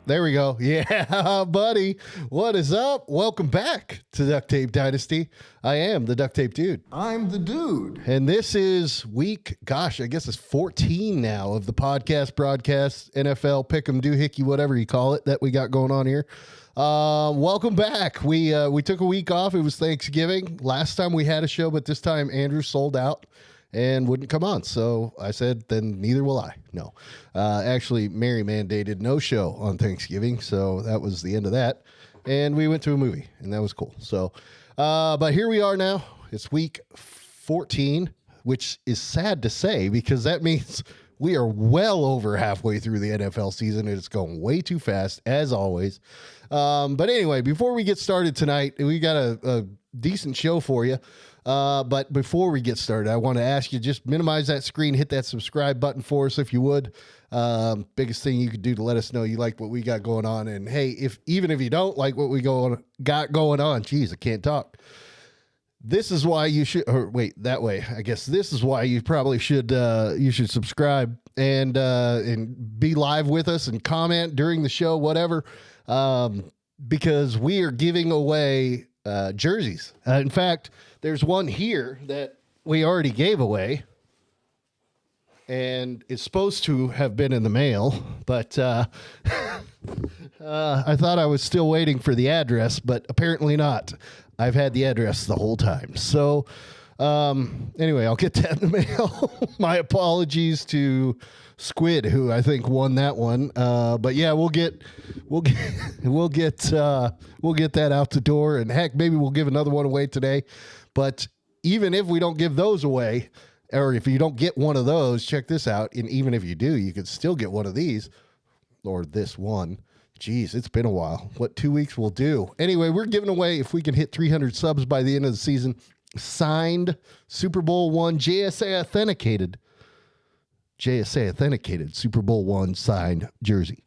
There we go. Yeah, buddy. What is up? Welcome back to Duct Tape Dynasty. I am the Duct Tape Dude. I'm the dude. And this is week, I guess it's 14 now of the podcast, broadcast, NFL, pick'em, doohickey, whatever you call it, that we got going on here. Welcome back. We took a week off. It was Thanksgiving. Last time we had a show, but this time Andrew sold out and wouldn't come on. So I said, then neither will I. No. Actually, Mary mandated no show on Thanksgiving, so that was the end of that. And we went to a movie, and that was cool. So, but here we are now. It's week 14, which is sad to say because that means we are well over halfway through the NFL season, and it's going way too fast, as always. But anyway, before we get started tonight, we got a decent show for you. But before we get started, I want to ask you, just minimize that screen, hit that subscribe button for us if you would. Biggest thing you could do to let us know you like what we got going on. And hey, even if you don't like what we got going on, geez, I can't talk. This is why you should, or wait, that way, I guess this is why you probably should, you should subscribe and be live with us and comment during the show, whatever. Because we are giving away, jerseys. In fact, there's one here that we already gave away, and it's supposed to have been in the mail, but I thought I was still waiting for the address, but apparently not. I've had the address the whole time. So anyway, I'll get that in the mail. My apologies to Squid, who I think won that one. But yeah, we'll get that out the door, and heck, maybe we'll give another one away today. But even if we don't give those away, or if you don't get one of those, check this out. And even if you do, you could still get one of these or this one. Jeez, it's been a while. What 2 weeks will do. Anyway, we're giving away, if we can hit 300 subs by the end of the season, signed Super Bowl I JSA authenticated Super Bowl I signed jersey.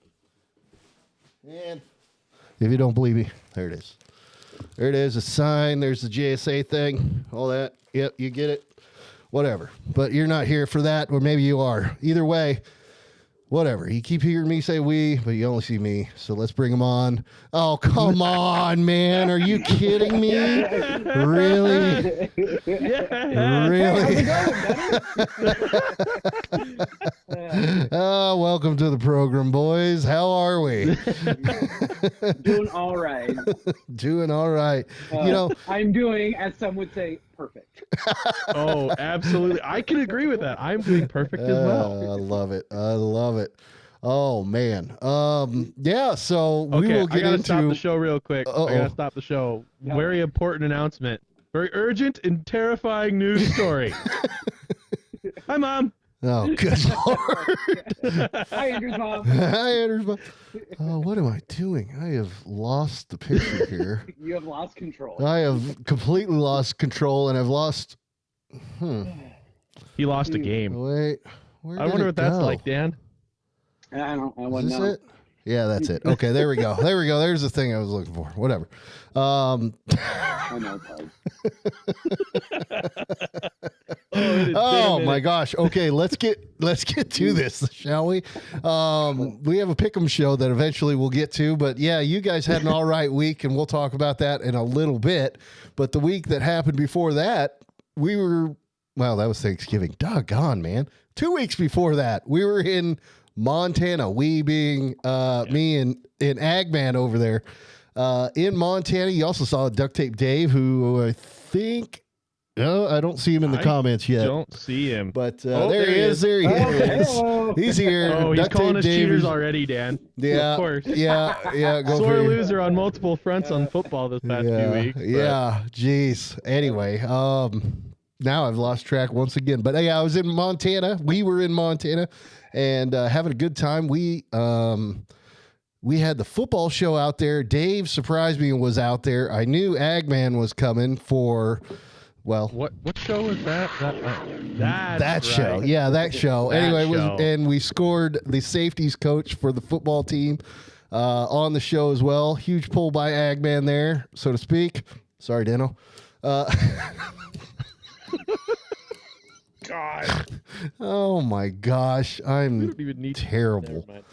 And if you don't believe me, there it is. There it is, a sign. There's the JSA thing, all that. Yep, you get it. Whatever. But you're not here for that, or maybe you are. Either way, whatever. You keep hearing me say we, but you only see me. So let's bring them on. Oh, come on, man. Are you kidding me? Really? Really? Oh, welcome to the program, boys. How are we? Doing all right. Doing all right. I'm doing, as some would say, perfect. Oh, absolutely. I can agree with that. I'm doing perfect as well. I love it. I love it. Oh, man. Yeah, so we will get I gotta into... stop the show real quick. Uh-oh. I gotta stop the show. Very important announcement. Very urgent and terrifying news story. Hi, Mom. Oh, good Lord. Hi, Andrew's mom. Hi, Andrew's mom. Oh, what am I doing? I have lost the picture here. You have lost control. I have completely lost control, and I've lost... He lost a game. Wait, where I did wonder it what that's go? like, Dan. I Is wouldn't this know. it? Yeah, that's it. Okay, there we go. There we go. There's the thing I was looking for. Whatever. I know it's hard. Oh my gosh. Okay, let's get to this, shall we? We have a pick'em show that eventually we'll get to, but yeah, you guys had an all right week, and we'll talk about that in a little bit. But the week that happened before that, that was Thanksgiving. Doggone, man. 2 weeks before that, we were in Montana. We being me and Agman over there in Montana. You also saw Duct Tape Dave, who I think. I don't see him in the comments yet. Don't see him. But there he is. There he is. Hello. He's here. Oh, he's Duct calling Tape us Dave cheaters is- already, Dan. Yeah, Of course. yeah. Go Sore figure. loser on multiple fronts on football this past few weeks. but- Yeah, jeez. Anyway, now I've lost track once again. But yeah, I was in Montana. We were in Montana and having a good time. We had the football show out there. Dave surprised me and was out there. I knew Agman was coming for... Well, What show was that? that show. Right. Yeah, that show. That Anyway, show. and we scored the safeties coach for the football team on the show as well. Huge pull by Agman there, so to speak. Sorry, Dano. God. Oh my gosh, I'm don't even need terrible. Never mind.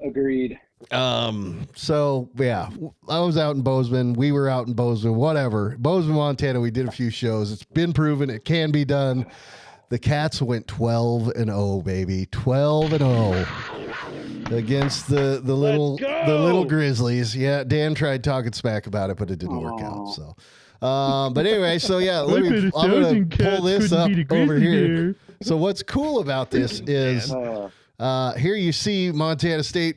Agreed. So yeah, I was out in Bozeman. We were out in Bozeman, whatever. Bozeman, Montana. We did a few shows. It's been proven it can be done. The Cats went 12-0, baby. 12-0 against the little Grizzlies. Yeah, Dan tried talking smack about it, but it didn't work out. So, but anyway, so yeah, I'm gonna pull this up over here. So what's cool about this is here you see Montana State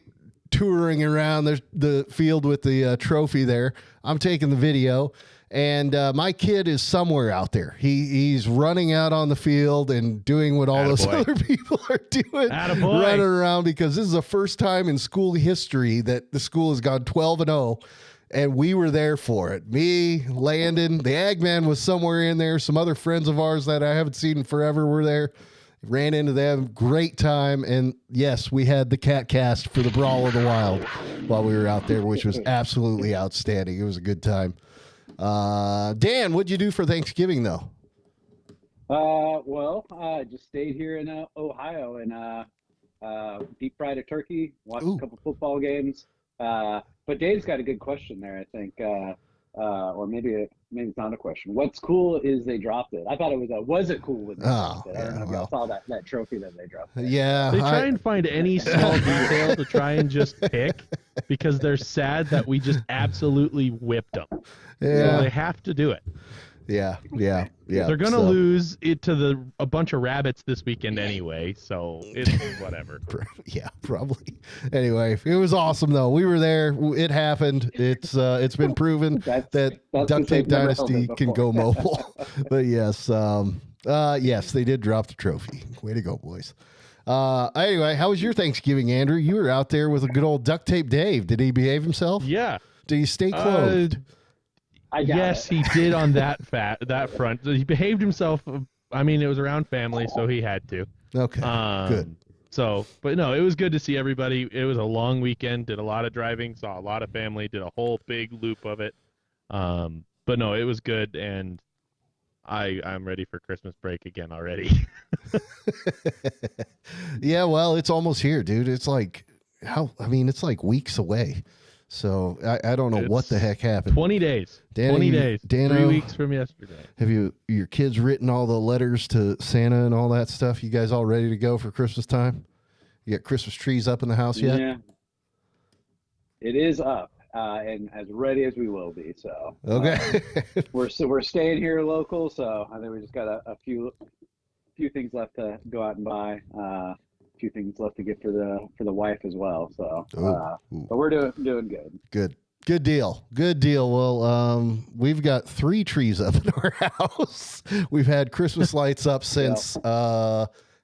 touring around the field with the trophy there. I'm taking the video, and my kid is somewhere out there. He's running out on the field and doing what all those other people are doing, running around, because this is the first time in school history that the school has gone 12-0, and we were there for it. Me, Landon, the Ag Man was somewhere in there. Some other friends of ours that I haven't seen in forever were there. Ran into them, great time, and yes, we had the Cat Cast for the Brawl of the Wild while we were out there, which was absolutely outstanding. It was a good time. Dan, what'd you do for Thanksgiving, though? Well, I just stayed here in Ohio and deep fried a turkey, watched a couple football games. But Dave's got a good question there, I think. Or maybe it's not a question. What's cool is they dropped it. I thought it was it cool when they dropped it? I don't know if y'all saw that trophy that they dropped. Yeah. They try and find any small detail to try and just pick, because they're sad that we just absolutely whipped them. Yeah. So they have to do it. Yeah. They're gonna lose it to a bunch of rabbits this weekend anyway, so it's whatever. Yeah, probably. Anyway, it was awesome though. We were there. It happened. It's been proven that Duct Tape Dynasty can go mobile. But yes, yes, they did drop the trophy. Way to go, boys. Anyway, how was your Thanksgiving, Andrew? You were out there with a good old Duct Tape Dave. Did he behave himself? Yeah. Did he stay clothed? Yes, he did on that front. He behaved himself. I mean, it was around family, so he had to. Okay, good. So, but no, it was good to see everybody. It was a long weekend. Did a lot of driving. Saw a lot of family. Did a whole big loop of it. But no, it was good, and I'm ready for Christmas break again already. Yeah, well, it's almost here, dude. It's like it's like weeks away. So I don't know what the heck happened. 20 days. 20 days. Dano, 3 weeks from yesterday. Have your kids written all the letters to Santa and all that stuff? You guys all ready to go for Christmas time? You got Christmas trees up in the house yet? Yeah. It is up, and as ready as we will be. So okay. we're staying here local, so I think we just got a few things left to go out and buy. Few things left to get for the wife as well. So, but we're doing good. Good deal. Well, we've got 3 trees up in our house. We've had Christmas lights up since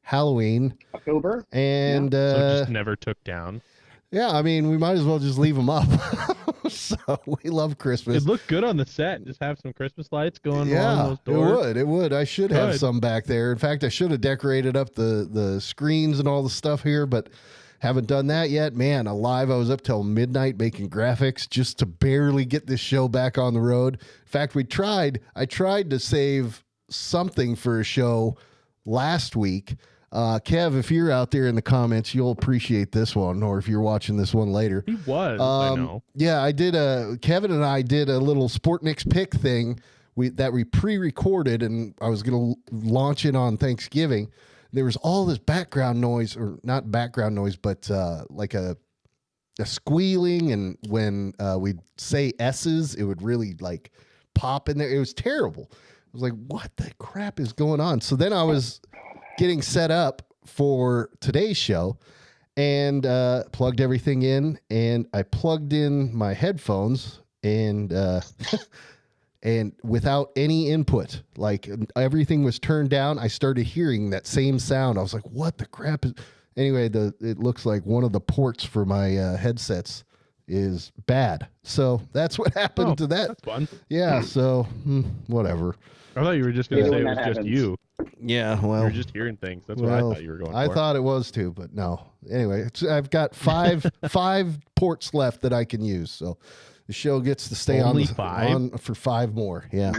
Halloween, October, and so just never took down. Yeah, I mean, we might as well just leave them up. So we love Christmas. It looked good on the set. Just have some Christmas lights going along those doors. It would. I should have some back there. In fact, I should have decorated up the screens and all the stuff here, but haven't done that yet. Man, alive, I was up till midnight making graphics just to barely get this show back on the road. In fact, I tried to save something for a show last week. Kev, if you're out there in the comments, you'll appreciate this one, or if you're watching this one later. He was, I know. Yeah, I did Kevin and I did a little Sportniks pick thing that we pre-recorded, and I was going to launch it on Thanksgiving. There was all this background noise, or not background noise, but like a squealing, and when we'd say S's, it would really like pop in there. It was terrible. I was like, what the crap is going on? So then I was getting set up for today's show and plugged everything in, and I plugged in my headphones and and without any input, like everything was turned down, I started hearing that same sound. I was like, what the crap is... Anyway, it looks like one of the ports for my headsets is bad. So that's what happened to that. That's fun. Yeah, so whatever. I thought you were just going to say it was just you. Yeah, well, you're just hearing things. That's what I thought you were going for. I thought it was too, but no. Anyway, I've got five ports left that I can use, so the show gets to stay on for 5 more. Yeah,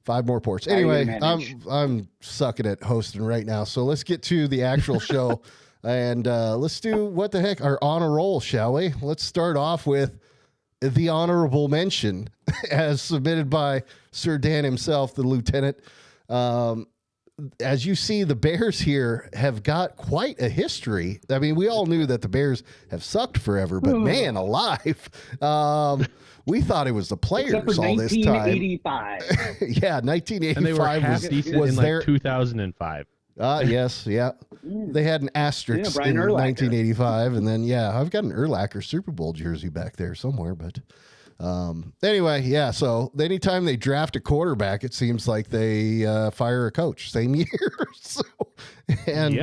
5 more ports. Anyway, I'm sucking at hosting right now, so let's get to the actual show. And let's do what the heck, our honor roll, shall we? Let's start off with the honorable mention as submitted by Sir Dan himself, the lieutenant. As you see, the Bears here have got quite a history. I mean, we all knew that the Bears have sucked forever, but man alive. We thought it was the players all this time. 1985. Yeah, 1985 And they were half decent in like 2005. Yes, yeah. They had an asterisk Brian in Urlacher. 1985, and then I've got an Urlacher Super Bowl jersey back there somewhere. But anyway, yeah. So anytime they draft a quarterback, it seems like they fire a coach same year. So, and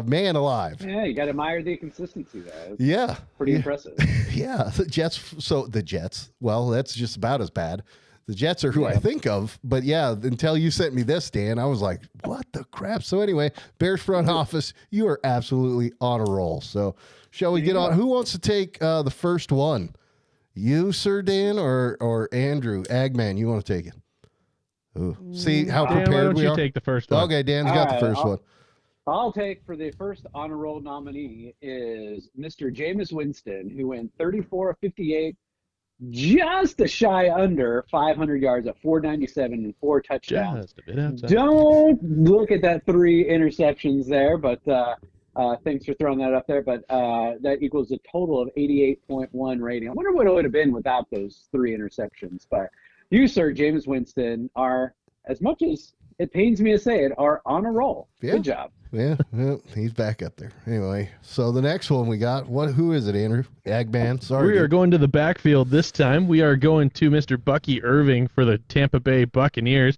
man alive, Yeah, you got to admire the consistency there. It's yeah, pretty impressive. yeah. The Jets. So the Jets. Well, that's just about as bad. The Jets are who I think of, but yeah, until you sent me this, Dan, I was like, what the crap? So anyway, Bears front office, you are absolutely on a roll. So shall we get on? Who wants to take the first one? You, Sir Dan, or Andrew? Agman, you want to take it? Ooh. See how Dan, why prepared don't we you are? take the first one? Okay, Dan's got the first one. I'll take for the first honor roll nominee is Mr. Jameis Winston, who went 34 of 58, just a shy under 500 yards at 497 and 4 touchdowns. Just a bit outside. Don't look at that 3 interceptions there, but thanks for throwing that up there. But that equals a total of 88.1 rating. I wonder what it would have been without those 3 interceptions. But you, sir, Jameis Winston, are, as much as it pains me to say it, are on a roll. Yeah. Good job. Yeah, he's back up there. Anyway, so the next one we got, who is it, Andrew? Agman, sorry. We are going to the backfield this time. We are going to Mr. Bucky Irving for the Tampa Bay Buccaneers.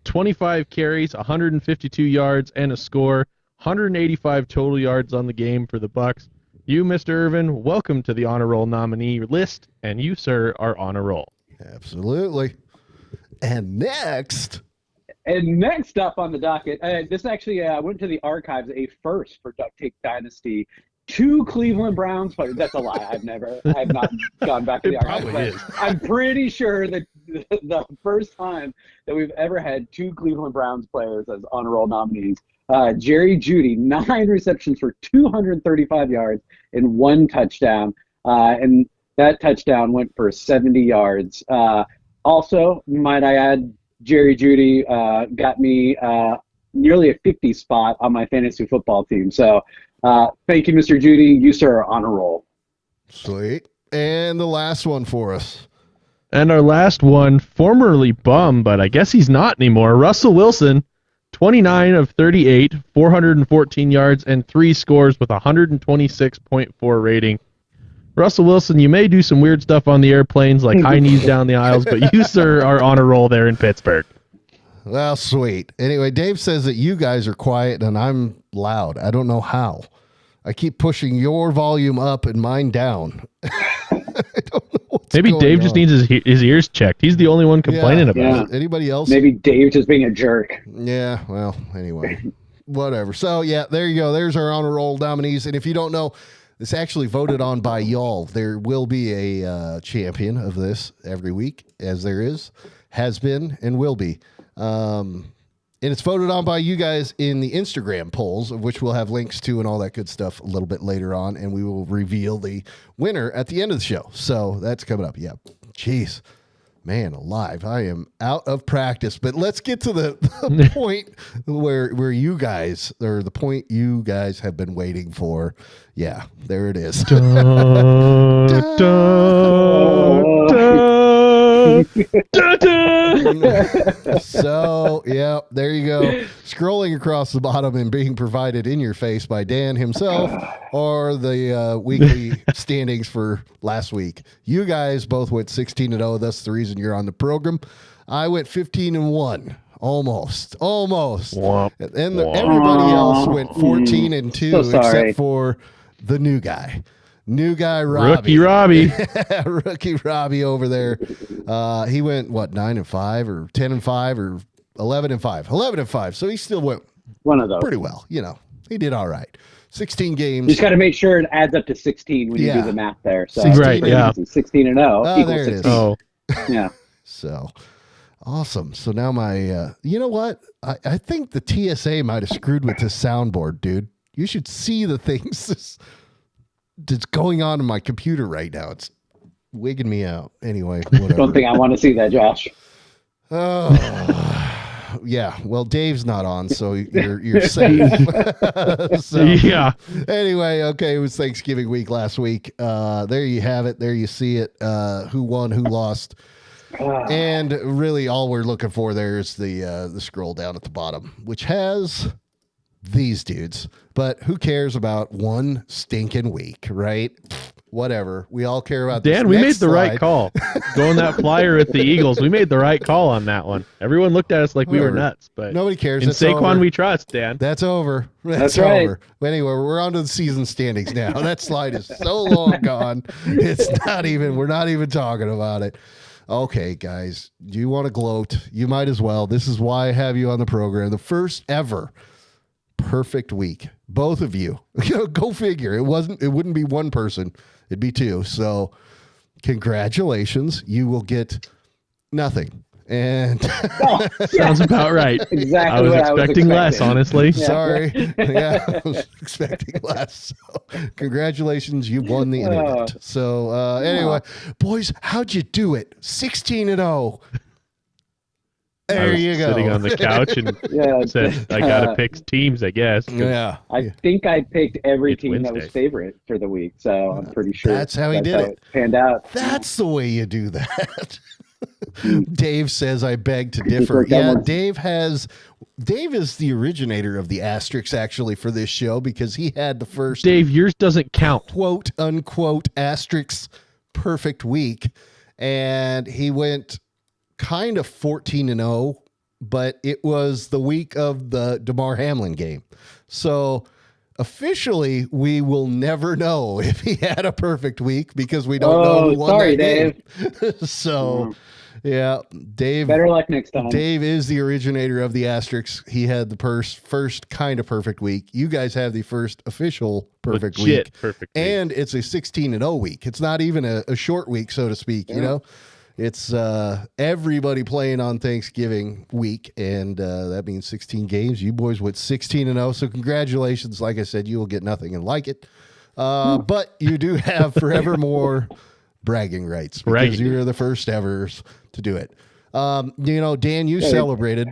25 carries, 152 yards, and a score. 185 total yards on the game for the Bucs. You, Mr. Irvin, welcome to the honor roll nominee list, and you, sir, are on a roll. Absolutely. And next up on the docket, this actually went to the archives, a first for DuctTapeDynasty. 2 Cleveland Browns players. That's a lie. I have not gone back to the archives. Probably is. I'm pretty sure that the first time that we've ever had 2 Cleveland Browns players as honor roll nominees. Jerry Jeudy, 9 receptions for 235 yards and 1 touchdown. And that touchdown went for 70 yards. Also, might I add, Jerry Jeudy got me nearly a 50 spot on my fantasy football team. So thank you, Mr. Jeudy. You, sir, are on a roll. Sweet. And the last one for us. And our last one, formerly bum, but I guess he's not anymore. Russell Wilson, 29 of 38, 414 yards, and 3 scores with 126.4 rating. Russell Wilson, you may do some weird stuff on the airplanes, like high knees down the aisles, but you, sir, are on a roll there in Pittsburgh. Well, sweet. Anyway, Dave says that you guys are quiet and I'm loud. I don't know how. I keep pushing your volume up and mine down. I don't know what's Maybe going Dave just on. needs his ears checked. He's the only one complaining about it. Anybody else? Maybe Dave's just being a jerk. Yeah, well, anyway, whatever. So, yeah, there you go. There's our honor roll nominees. And if you don't know, it's actually voted on by y'all. There will be a champion of this every week, as there has been, and will be. And it's voted on by you guys in the Instagram polls, of which we'll have links to and all that good stuff a little bit later on. And we will reveal the winner at the end of the show. So that's coming up. Yeah. Jeez. Man alive. I am out of practice. But let's get to the point where you guys, or the point you guys have been waiting for. Yeah, there it is. Dun, dun, dun, dun. So, yeah, there you go. Scrolling across the bottom and being provided in your face by Dan himself or the weekly standings for last week. You guys both went 16-0. That's the reason you're on the program. I went 15-1. Almost. Womp, And womp. everybody else went 14-2 So sorry. except for the new guy. New guy, Robbie. Rookie Robbie. Rookie Robbie over there. He went, 9-5 or 10-5 or 11-5? 11-5. So he still went One of those. pretty well. You know, he did all right. 16 You games. just got to make sure it adds up to 16 when you do the math there. So 16, right, yeah. 16-0 Oh, equals there it is. 16. Oh, Yeah. So awesome. So now my, you know what? I think the TSA might have screwed with this soundboard, dude. You should see the things that's going on in my computer right now. It's wigging me out. Anyway, whatever. Don't think I want to see that, Josh. Oh, yeah. Well, Dave's not on, so you're safe. So, Yeah. Anyway, okay, it was Thanksgiving week last week. There you have it. There you see it. Who won? Who lost? And really, all we're looking for there is the scroll down at the bottom, which has these dudes. But who cares about one stinking week, right? Whatever. We all care about Dan, this we made next the slide. right call. Going that flyer at the Eagles, we made the right call on that one. Everyone looked at us like we were Whatever. nuts, but Nobody cares. in It's Saquon over. we trust, Dan. That's over. That's right. Over. But anyway, we're on to the season standings now. That slide is so long gone. We're not even talking about it. Okay, guys, do you want to gloat? You might as well. This is why I have you on the program. The first ever perfect week. Both of you. Go figure. It wouldn't be one person. It'd be two. So congratulations. You will get nothing. And Sounds about right. Exactly. I was what expecting less, expecting. honestly. Yeah. sorry. Yeah, I was expecting less. So, congratulations. You won the internet. So anyway, boys, how'd you do it? 16-0. I There was you go. sitting on the couch and Yeah. said, I got to pick teams, I guess. 'cause Yeah. I think I picked every It's team that was Wednesday. favorite for the week, so I'm pretty sure That's how he did it. panned out. That's the way you do that. Dave says I beg to differ. People Yeah, don't- Dave is the originator of the asterisks actually for this show because he had the first Dave, yours doesn't count. quote unquote asterisks perfect week, and he went kind of 14-0, but it was the week of the DeMar Hamlin game. So officially, we will never know if he had a perfect week because we don't know who won sorry, that Dave. game. So, yeah, Dave. Better luck next time. Dave is the originator of the asterisks. He had the first kind of perfect week. You guys have the first official perfect Legit week. perfect week. And it's a 16-0 week. It's not even a short week, so to speak, you know? It's everybody playing on Thanksgiving week, and that means 16 games. You boys went 16-0, so congratulations. Like I said, you will get nothing and like it. But you do have forevermore bragging rights because Bragging. you're the first evers to do it. Dan, you celebrated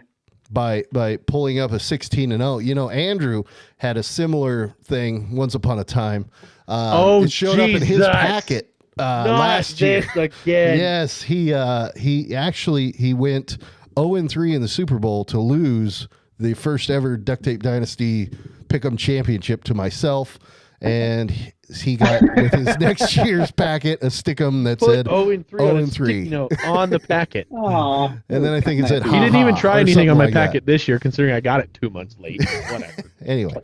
by pulling up a 16-0. Andrew had a similar thing once upon a time. It showed up in his Jesus. packet last year. This again. Yes, he went 0-3 in the Super Bowl to lose the first ever Duct Tape Dynasty Pick'em Championship to myself, and he got with his next year's packet a Stickum that Put said 0-3 on a 0-3. sticky note on the packet. Aw. and then I think it said He didn't even try or anything on my something like packet this year, considering I got it 2 months late. Whatever. that. Anyway,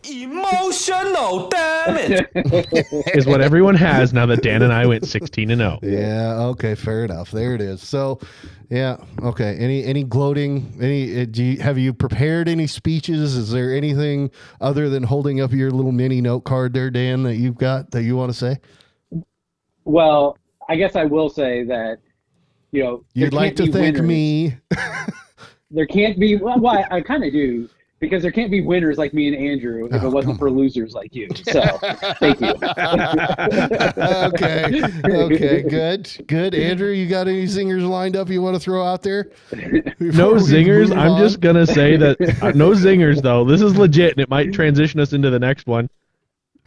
Emotional, damn it! Is what everyone has now that Dan and I went 16-0. yeah, okay, fair enough. There it is. So, yeah, okay. Any gloating? Have you prepared any speeches? Is there anything other than holding up your little mini note card there, Dan, that you've got that you want to say? Well, I guess I will say that, there You'd like can't to be thank winners. me. There can't be. Well, I kind of do. Because there can't be winners like me and Andrew if it wasn't for losers like you. So, thank you. Okay, good. Andrew, you got any zingers lined up you want to throw out there? No zingers. I'm just going to say that no zingers, though. This is legit, and it might transition us into the next one.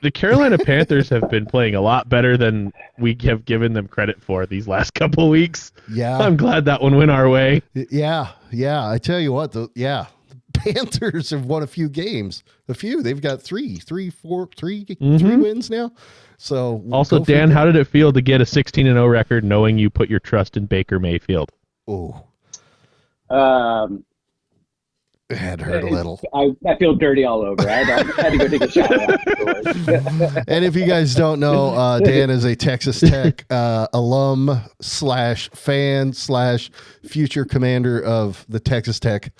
The Carolina Panthers have been playing a lot better than we have given them credit for these last couple weeks. Yeah. I'm glad that one went our way. Yeah. I tell you what, the Panthers have won a few games. They've got three wins now. So Also, go Dan, figure. how did it feel to get a 16-0 record knowing you put your trust in Baker Mayfield? Oh, it had hurt a little. I feel dirty all over. I had to go take a shower afterwards. And if you guys don't know, Dan is a Texas Tech alum / fan / future commander of the Texas Tech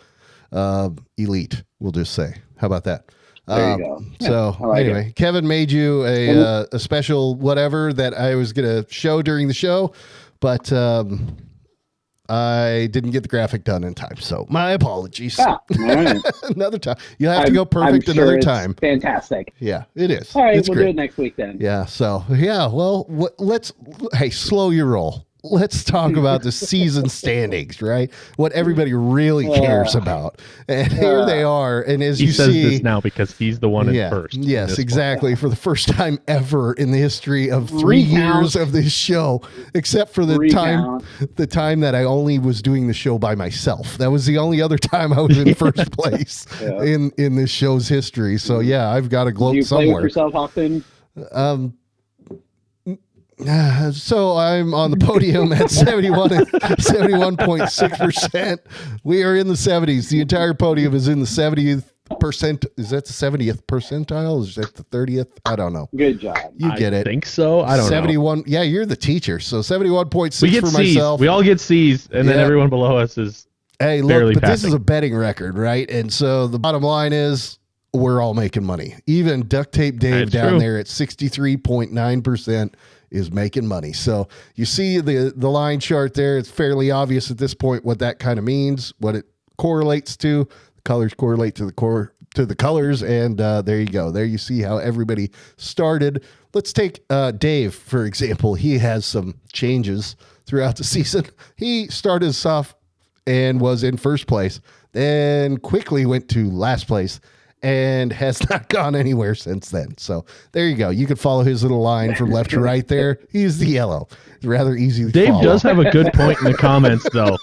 elite. We'll just say, how about that? There you go. So I like anyway, Kevin made you a special whatever that I was gonna show during the show, but I didn't get the graphic done in time, so my apologies. All right. Another time. You'll have to go perfect I'm sure another it's time. Fantastic. Yeah, it is. All right, it's we'll great. do it next week then. Yeah. So well, hey, slow your roll. Let's talk about the season standings, right? What everybody really cares about. And here they are. And as He you says see this now because he's the one in first. Yes, exactly. For the first time ever in the history of 3 years of this show, except for the time that I only was doing the show by myself. That was the only other time I was in first place in this show's history. So yeah, I've got to gloat Do you somewhere. play with yourself often? So I'm on the podium at 71.6%. We are in the 70s. The entire podium is in the 70th percent. Is that the 70th percentile? Is that the 30th? I don't know. Good job. You get it. I think so. I don't 71. Yeah, you're the teacher. So 71.6 We get for C's. myself. We all get C's, and then everyone below us is Hey, barely look, but this passing. is a betting record, right? And so the bottom line is we're all making money. Even Duct Tape Dave That's down true. there at 63.9% is making money. So you see the line chart there. It's fairly obvious at this point what that kind of means, what it correlates to. The colors correlate to the colors, and there you go. There you see how everybody started. Let's take Dave, for example. He has some changes throughout the season. He started us off and was in first place, then quickly went to last place and has not gone anywhere since then. So there you go. You can follow his little line from left to right there. He's the yellow. It's rather easy to Dave follow. does have a good point in the comments, though.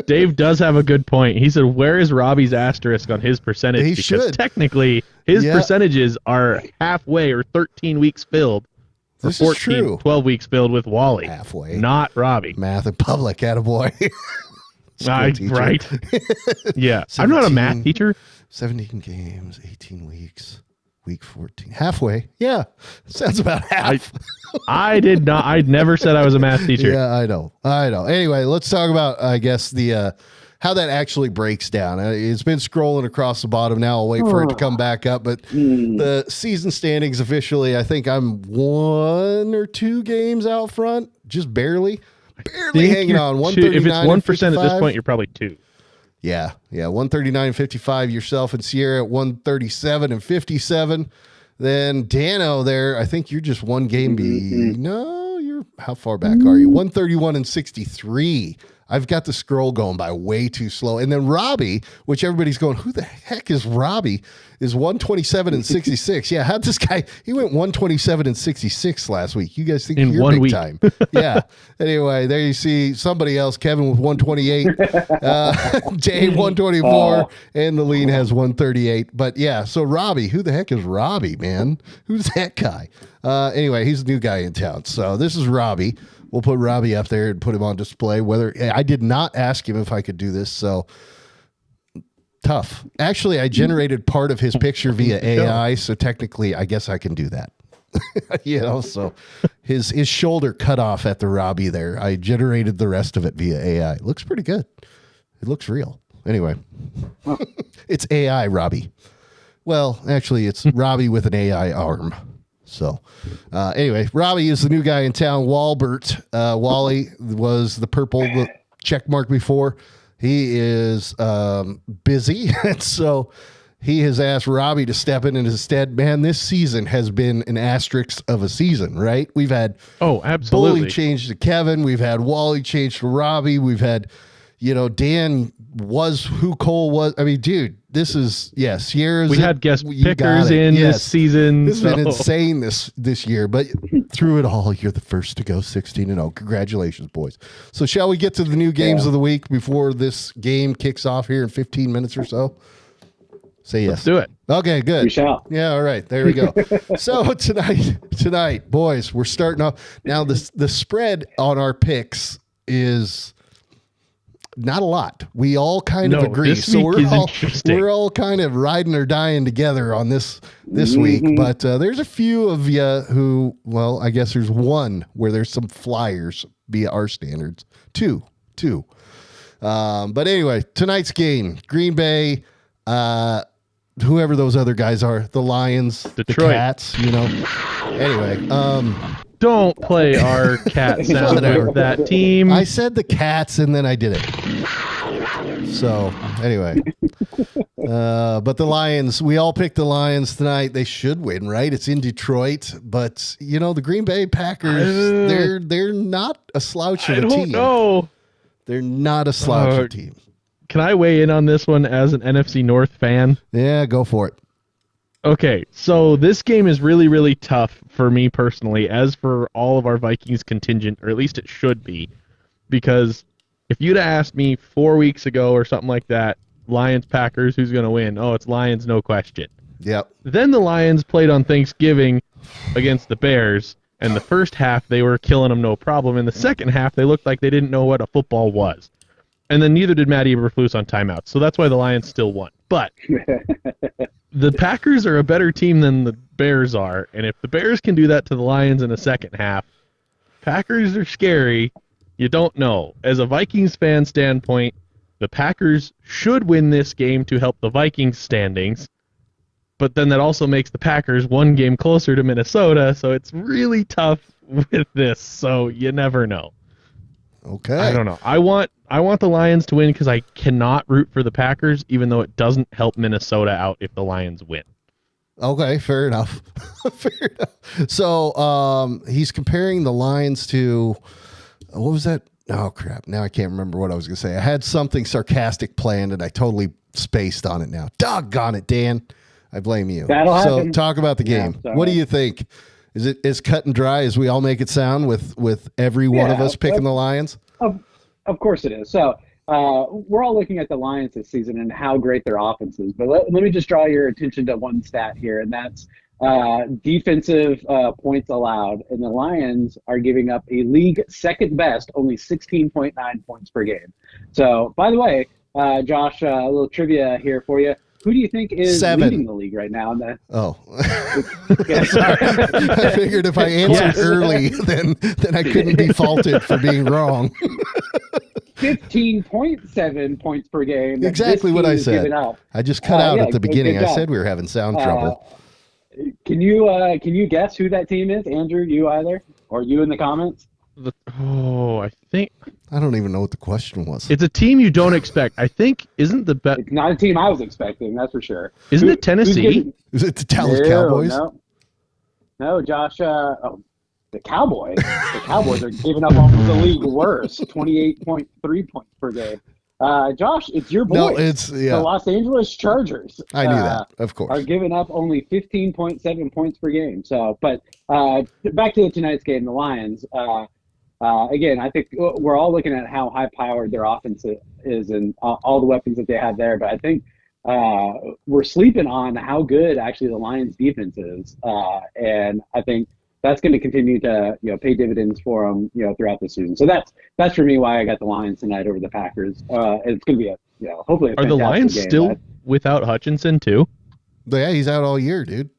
Dave does have a good point. He said, where is Robbie's asterisk on his percentage? He because should. technically, his percentages are halfway or 13 weeks filled. Or This is 14, true. 12 weeks filled with Wally. Halfway. Not Robbie. Math in public, attaboy. School teacher. Right. Yeah. I'm not a math 17. teacher. 17 games, 18 weeks, week 14. Halfway. Yeah. Sounds about half. I'd never said I was a math teacher. Yeah, I know. Anyway, let's talk about, I guess, the how that actually breaks down. It's been scrolling across the bottom now. I'll wait for it to come back up. But the season standings officially, I think I'm 1 or 2 games out front, just barely hanging on. 139. If it's 1% at this point, you're probably 2. Yeah, 139.55. Yourself and Sierra at 137.57. Then Dano there, I think you're just 1 game No, you're how far back are you? 131.63. I've got the scroll going by way too slow. And then Robbie, which everybody's going, who the heck is Robbie? Is 127.66. Yeah, how'd this guy? He went 127.66 last week. You guys think In you're 1 big week. time? Yeah. Anyway, there you see somebody else. Kevin with 128, Dave 124, and the lean has 138. But yeah, so Robbie, who the heck is Robbie, man? Who's that guy? Anyway, he's a new guy in town. So this is Robbie. We'll put Robbie up there and put him on display. Whether I did not ask him if I could do this, so tough. Actually, I generated part of his picture via AI, so technically, I guess I can do that. So his shoulder cut off at the Robbie there. I generated the rest of it via AI. It looks pretty good. It looks real. Anyway, it's AI Robbie. Well, actually, it's Robbie with an AI arm. So anyway, Robbie is the new guy in town. Walbert, Wally was the purple check mark before. He is busy. And so he has asked Robbie to step in his stead. Man, this season has been an asterisk of a season, right? We've had absolutely. Bully change to Kevin. We've had Wally change to Robbie. We've had, Dan was who Cole was. I mean, dude, this is, Sierra's. We had guest pickers in this season. This has been insane this year, but through it all, you're the first to go 16-0. Congratulations, boys. So shall we get to the new games of the week before this game kicks off here in 15 minutes or so? Say yes. Let's do it. Okay, good. We shall. Yeah, all right. There we go. So tonight, boys, we're starting off. Now, the spread on our picks is not a lot. We all kind of agree. This So week is we're all kind of riding or dying together on this week. But there's a few of you who, well, I guess there's one where there's some flyers via our standards. Two. But anyway, tonight's game, Green Bay whoever those other guys are, the Lions, the Detroit. Cats, Anyway, Don't play our cat sound with that team. I said the Cats and then I did it. So anyway, but the Lions, we all picked the Lions tonight. They should win, right? It's in Detroit, but the Green Bay Packers, they're not a slouch of a team. No, they're not a slouch of a team. Can I weigh in on this one as an NFC North fan? Yeah, go for it. Okay, so this game is really, really tough for me personally, as for all of our Vikings contingent, or at least it should be, because if you'd have asked me 4 weeks ago or something like that, Lions, Packers, who's going to win? Oh, it's Lions, no question. Yep. Then the Lions played on Thanksgiving against the Bears, and the first half they were killing them no problem. In the second half, they looked like they didn't know what a football was. And then neither did Matty Eberflus on timeouts, so that's why the Lions still won. But the Packers are a better team than the Bears are, and if the Bears can do that to the Lions in the second half, Packers are scary. You don't know. As a Vikings fan standpoint, the Packers should win this game to help the Vikings standings, but then that also makes the Packers one game closer to Minnesota, so it's really tough with this, so you never know. Okay. I don't know. I want the Lions to win because I cannot root for the Packers, even though it doesn't help Minnesota out if the Lions win. Okay, fair enough. Fair enough. So he's comparing the Lions to, what was that? Oh, crap. Now I can't remember what I was going to say. I had something sarcastic planned, and I totally spaced on it now. Doggone it, Dan. I blame you. That'll happen. Talk about the game. Yeah, what do you think? Is it as cut and dry as we all make it sound with every one of us picking the Lions? Of course it is. So we're all looking at the Lions this season and how great their offense is. But let me just draw your attention to one stat here, and that's defensive points allowed. And the Lions are giving up a league second best, only 16.9 points per game. So, by the way, Josh, a little trivia here for you. Who do you think is leading the league right now? Oh, sorry. I figured if I answered early, then I couldn't be faulted for being wrong. 15.7 points per game. Exactly what I said. I just cut out at the beginning. I said we were having sound trouble. Can you guess who that team is, Andrew? You either, or you in the comments? I don't even know what the question was. It's a team you don't expect. I think isn't the best. It's not a team I was expecting. That's for sure. Isn't it Tennessee? Is it the Dallas Cowboys? No, Josh. The Cowboys. The Cowboys are giving up almost the league worst, 28.3 points per game. Josh, it's your boys. No, it's the Los Angeles Chargers. I knew that, of course. Are giving up only 15.7 points per game. So, but back to tonight's game, the Lions. Again, I think we're all looking at how high-powered their offense is and all the weapons that they have there. But I think we're sleeping on how good actually the Lions' defense is, and I think that's going to continue to pay dividends for them throughout the season. So that's for me why I got the Lions tonight over the Packers. It's going to be hopefully a Are the Lions game, still without Hutchinson too? Yeah, he's out all year, dude.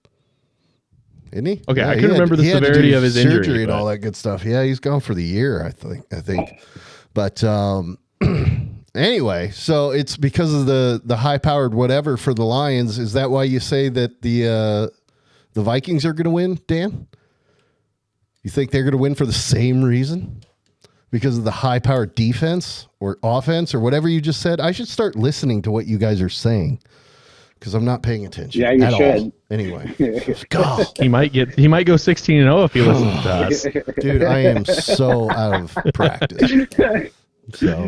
Isn't he? Okay, I couldn't remember the severity of his injury and all that good stuff. Yeah, he's gone for the year, I think. But anyway, so it's because of the high-powered whatever for the Lions. Is that why you say that the Vikings are going to win, Dan? You think they're going to win for the same reason? Because of the high-powered defense or offense or whatever you just said? I should start listening to what you guys are saying. Because I'm not paying attention. Yeah, you should. All. Anyway, God. He might go 16-0 if he listens to us. Dude, I am so out of practice. So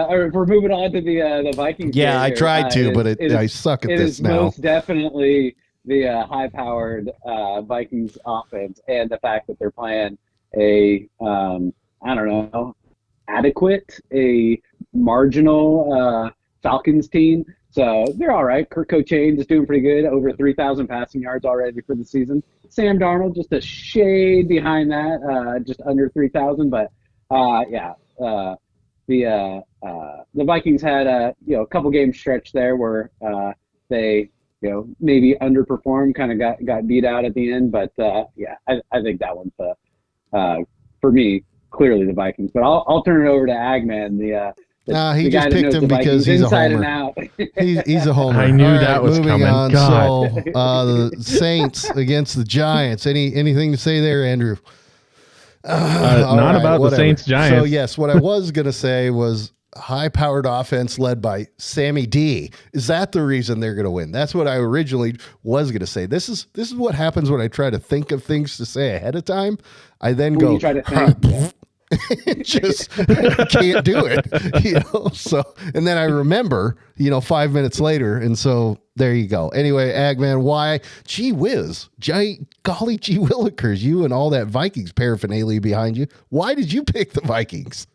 we're moving on to the Vikings. Yeah, I tried to, but I suck at this now. It is most definitely the high-powered Vikings offense, and the fact that they're playing a adequate, a marginal Falcons team. So they're all right. Kirk Cochain is doing pretty good, over 3,000 passing yards already for the season. Sam Darnold just a shade behind that, just under 3,000. But the Vikings had a couple game stretch there where they maybe underperformed, kind of got beat out at the end. But I think that one's for me clearly the Vikings. But I'll turn it over to Agman, Nah, he the just guy that picked knows him the because Vikings he's a inside homer. and out. He's a homer. I knew All that was moving coming. on. God. So the Saints against the Giants. Anything to say there, Andrew? All Not right, about whatever. the Saints Giants. So yes, what I was gonna say was high-powered offense led by Sammy D. Is that the reason they're gonna win? That's what I originally was gonna say. This is what happens when I try to think of things to say ahead of time. I then When go you try to think. just can't do it, So, and then I remember, 5 minutes later, and so there you go. Anyway, Agman, why? Gee whiz, golly gee willikers, you and all that Vikings paraphernalia behind you. Why did you pick the Vikings?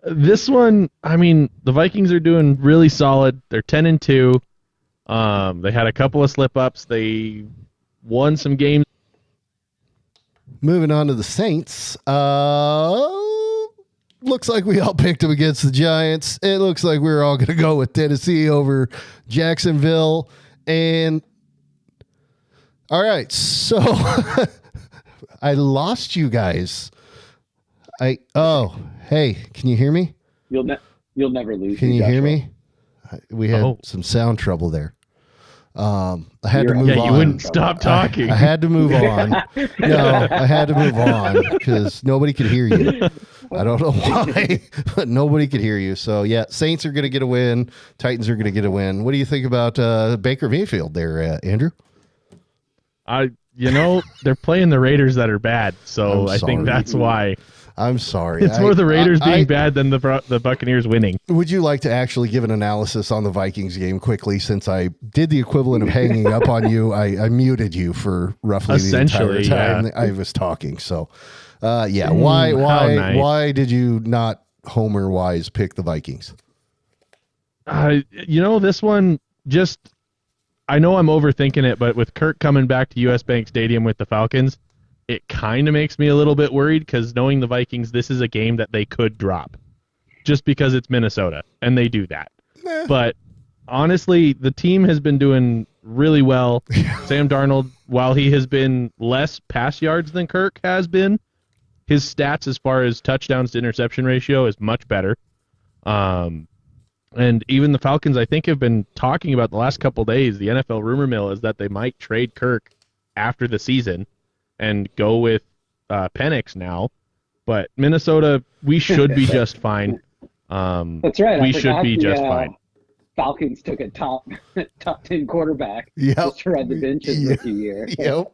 This one, I mean, the Vikings are doing really solid. They're 10-2. They had a couple of slip ups. They won some games. Moving on to the Saints. Looks like we all picked them against the Giants. It looks like we're all going to go with Tennessee over Jacksonville. And all right, so I lost you guys. Hey, can you hear me? You'll never lose. Can you Joshua. hear me? We had some sound trouble there. I had to move on. Yeah, you wouldn't stop talking. I had to move on. No, I had to move on because nobody could hear you. I don't know why, but nobody could hear you. So, yeah, Saints are going to get a win. Titans are going to get a win. What do you think about Baker Mayfield there, Andrew? They're playing the Raiders that are bad, so I think that's why. I'm sorry. It's more the Raiders being bad than the Buccaneers winning. Would you like to actually give an analysis on the Vikings game quickly? Since I did the equivalent of hanging up on you, I muted you for roughly the entire time I was talking. So, why did you not homer wise pick the Vikings? This one just, I know I'm overthinking it, but with Kirk coming back to US Bank Stadium with the Falcons, it kind of makes me a little bit worried because knowing the Vikings, this is a game that they could drop just because it's Minnesota and they do that. But honestly, the team has been doing really well. Sam Darnold, while he has been less pass yards than Kirk has been, his stats as far as touchdowns to interception ratio is much better. And even the Falcons, I think, have been talking about the last couple days. The NFL rumor mill is that they might trade Kirk after the season and go with Penix now. But Minnesota, we should be just fine. That's right. We should be just fine. Falcons took a top 10 quarterback Yep. just to ride the bench in rookie year. Yep.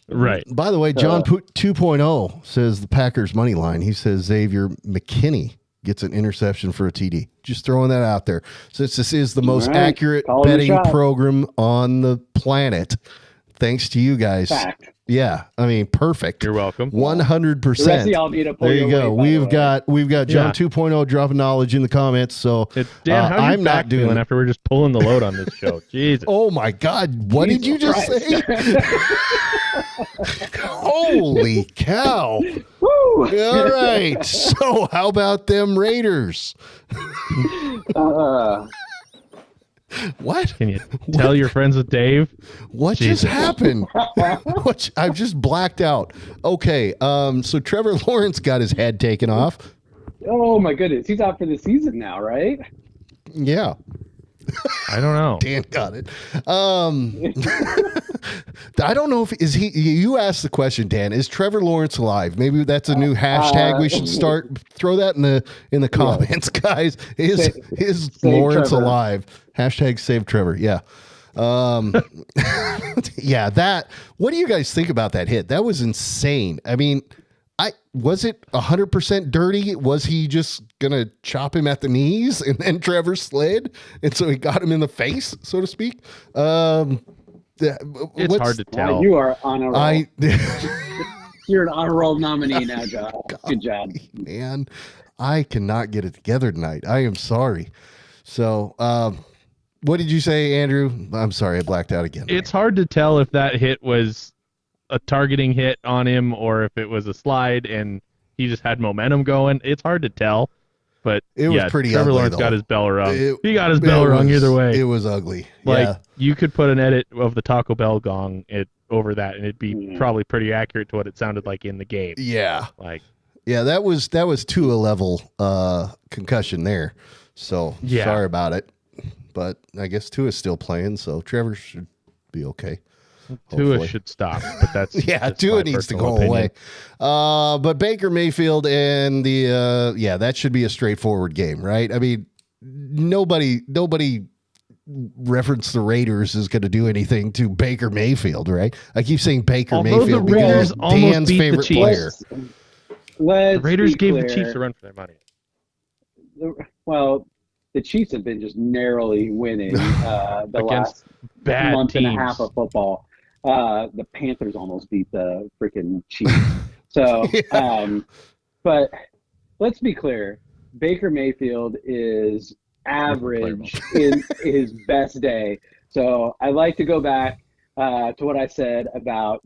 Right. By the way, John 2.0 says the Packers money line. He says Xavier McKinney gets an interception for a TD. Just throwing that out there. Since this is the most accurate betting program on the planet, thanks to you guys. Fact. Yeah, I mean, perfect. You're welcome. 100%. The rest of y'all need to pull there you your go. weight, We've got John 2.0 dropping knowledge in the comments. So Dan, how I'm not doing after we're just pulling the load on this show. Jesus. Oh my God! What did you just say? Holy cow! Woo! All right. So how about them Raiders? What? Can you tell your friends with Dave? What just happened? I've just blacked out. Okay, so Trevor Lawrence got his head taken off. Oh my goodness, he's out for the season now, right? Yeah. I don't know. Dan got it. I don't know if is he. You asked the question, Dan. Is Trevor Lawrence alive? Maybe that's a new hashtag we should start. Throw that in the comments, guys. Is Lawrence Trevor alive? Hashtag save Trevor. Yeah. Yeah. That. What do you guys think about that hit? That was insane. I mean, was it 100% dirty? Was he just gonna chop him at the knees and then Trevor slid, and so he got him in the face, so to speak? It's hard to tell. You are on a roll. You're an honor roll nominee now, John. Good job, man. I cannot get it together tonight. I am sorry. So, what did you say, Andrew? I'm sorry, I blacked out again. It's hard to tell if that hit was a targeting hit on him or if it was a slide and he just had momentum going. It's hard to tell, but it was pretty Trevor ugly, Lawrence though. got his bell rung. He got his bell rung either way. It was ugly. Like, you could put an edit of the Taco Bell gong over that and it'd be probably pretty accurate to what it sounded like in the game. Yeah. Like, Yeah, that was Tua level concussion there. So sorry about it. But I guess Tua's still playing, so Trevor should be okay. Tua should stop, but that's Tua needs to go away. But Baker Mayfield and the that should be a straightforward game, right? I mean, nobody reference the Raiders is going to do anything to Baker Mayfield, right? I keep saying Baker Mayfield because Dan's favorite player. The Raiders gave the Chiefs a run for their money. Well, the Chiefs have been just narrowly winning the last month and a half of football. The Panthers almost beat the freaking Chiefs. So, but let's be clear. Baker Mayfield is average in his best day. So I like to go back to what I said about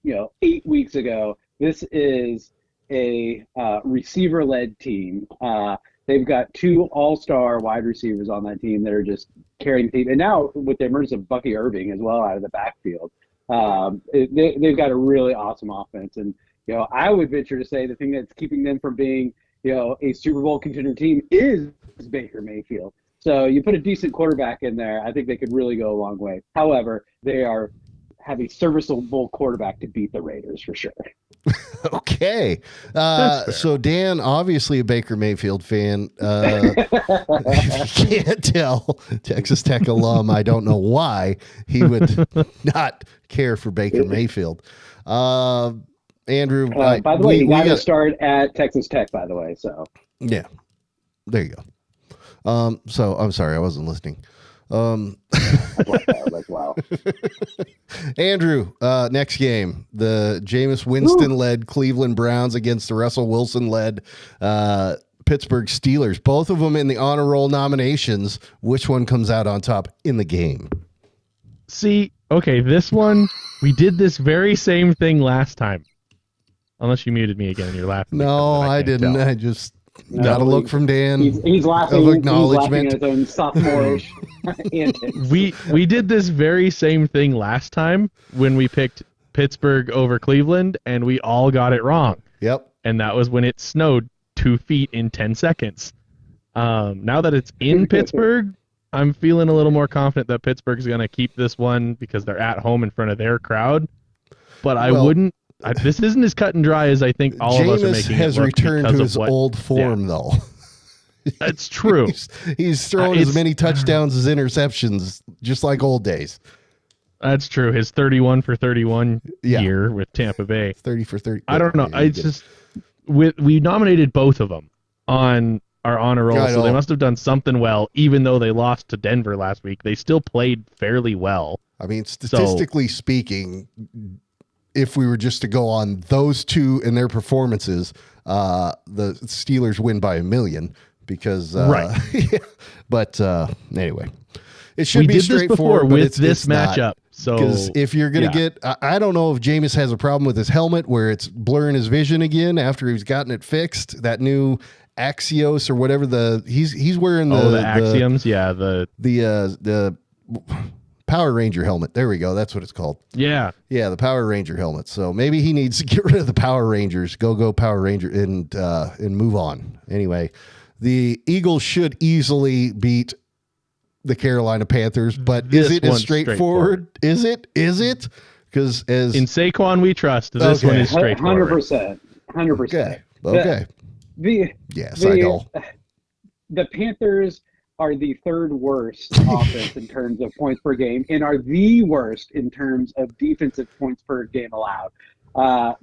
8 weeks ago. This is a receiver-led team. They've got 2 all-star wide receivers on that team that are just carrying the team. And now with the emergence of Bucky Irving as well out of the backfield, they've got a really awesome offense. And I would venture to say the thing that's keeping them from being a Super Bowl contender team is Baker Mayfield. So you put a decent quarterback in there, I think they could really go a long way. However, they have a serviceable quarterback to beat the Raiders for sure. Okay. So Dan, obviously a Baker Mayfield fan. If you can't tell, Texas Tech alum, I don't know why he would not care for Baker Mayfield. Andrew, by the way, you got to start at Texas Tech, by the way. So yeah, there you go. So I'm sorry, I wasn't listening. Like, wow. Andrew, next game, the Jameis Winston-led Cleveland Browns against the Russell Wilson-led Pittsburgh Steelers. Both of them in the honor roll nominations. Which one comes out on top in the game? See, okay, this one, we did this very same thing last time. Unless you muted me again and you're laughing. No, I didn't. Tell. I just got a look from Dan. He's laughing. Of acknowledgement. He's laughing at his own sophomore-ish antics. We did this very same thing last time when we picked Pittsburgh over Cleveland, and we all got it wrong. Yep. And that was when it snowed 2 feet in 10 seconds. Now that it's in Pittsburgh, I'm feeling a little more confident that Pittsburgh's going to keep this one because they're at home in front of their crowd. But I wouldn't. This isn't as cut and dry as I think all of us are making has it look returned to his old form, though. That's true. He's throwing as many touchdowns as interceptions, just like old days. That's true. His 31 for 31 year with Tampa Bay. 30 for 30. I don't know. It's just we nominated both of them on our honor roll, so they must have done something well. Even though they lost to Denver last week, they still played fairly well. I mean, statistically speaking, if we were just to go on those two and their performances, the Steelers win by 1 million because, right. But anyway, it should be straightforward with this matchup. So because if you're going to get, I don't know if Jameis has a problem with his helmet where it's blurring his vision again after he's gotten it fixed. That new Axios or whatever he's wearing the Axioms, the Power Ranger helmet. There we go. That's what it's called. Yeah. Yeah, the Power Ranger helmet. So maybe he needs to get rid of the Power Rangers. Go Power Ranger and move on. Anyway, the Eagles should easily beat the Carolina Panthers, but is it as straightforward? Is it? Because as in Saquon we trust, this one is straightforward. 100%. Okay. I know. The Panthers are the third worst offense in terms of points per game and are the worst in terms of defensive points per game allowed.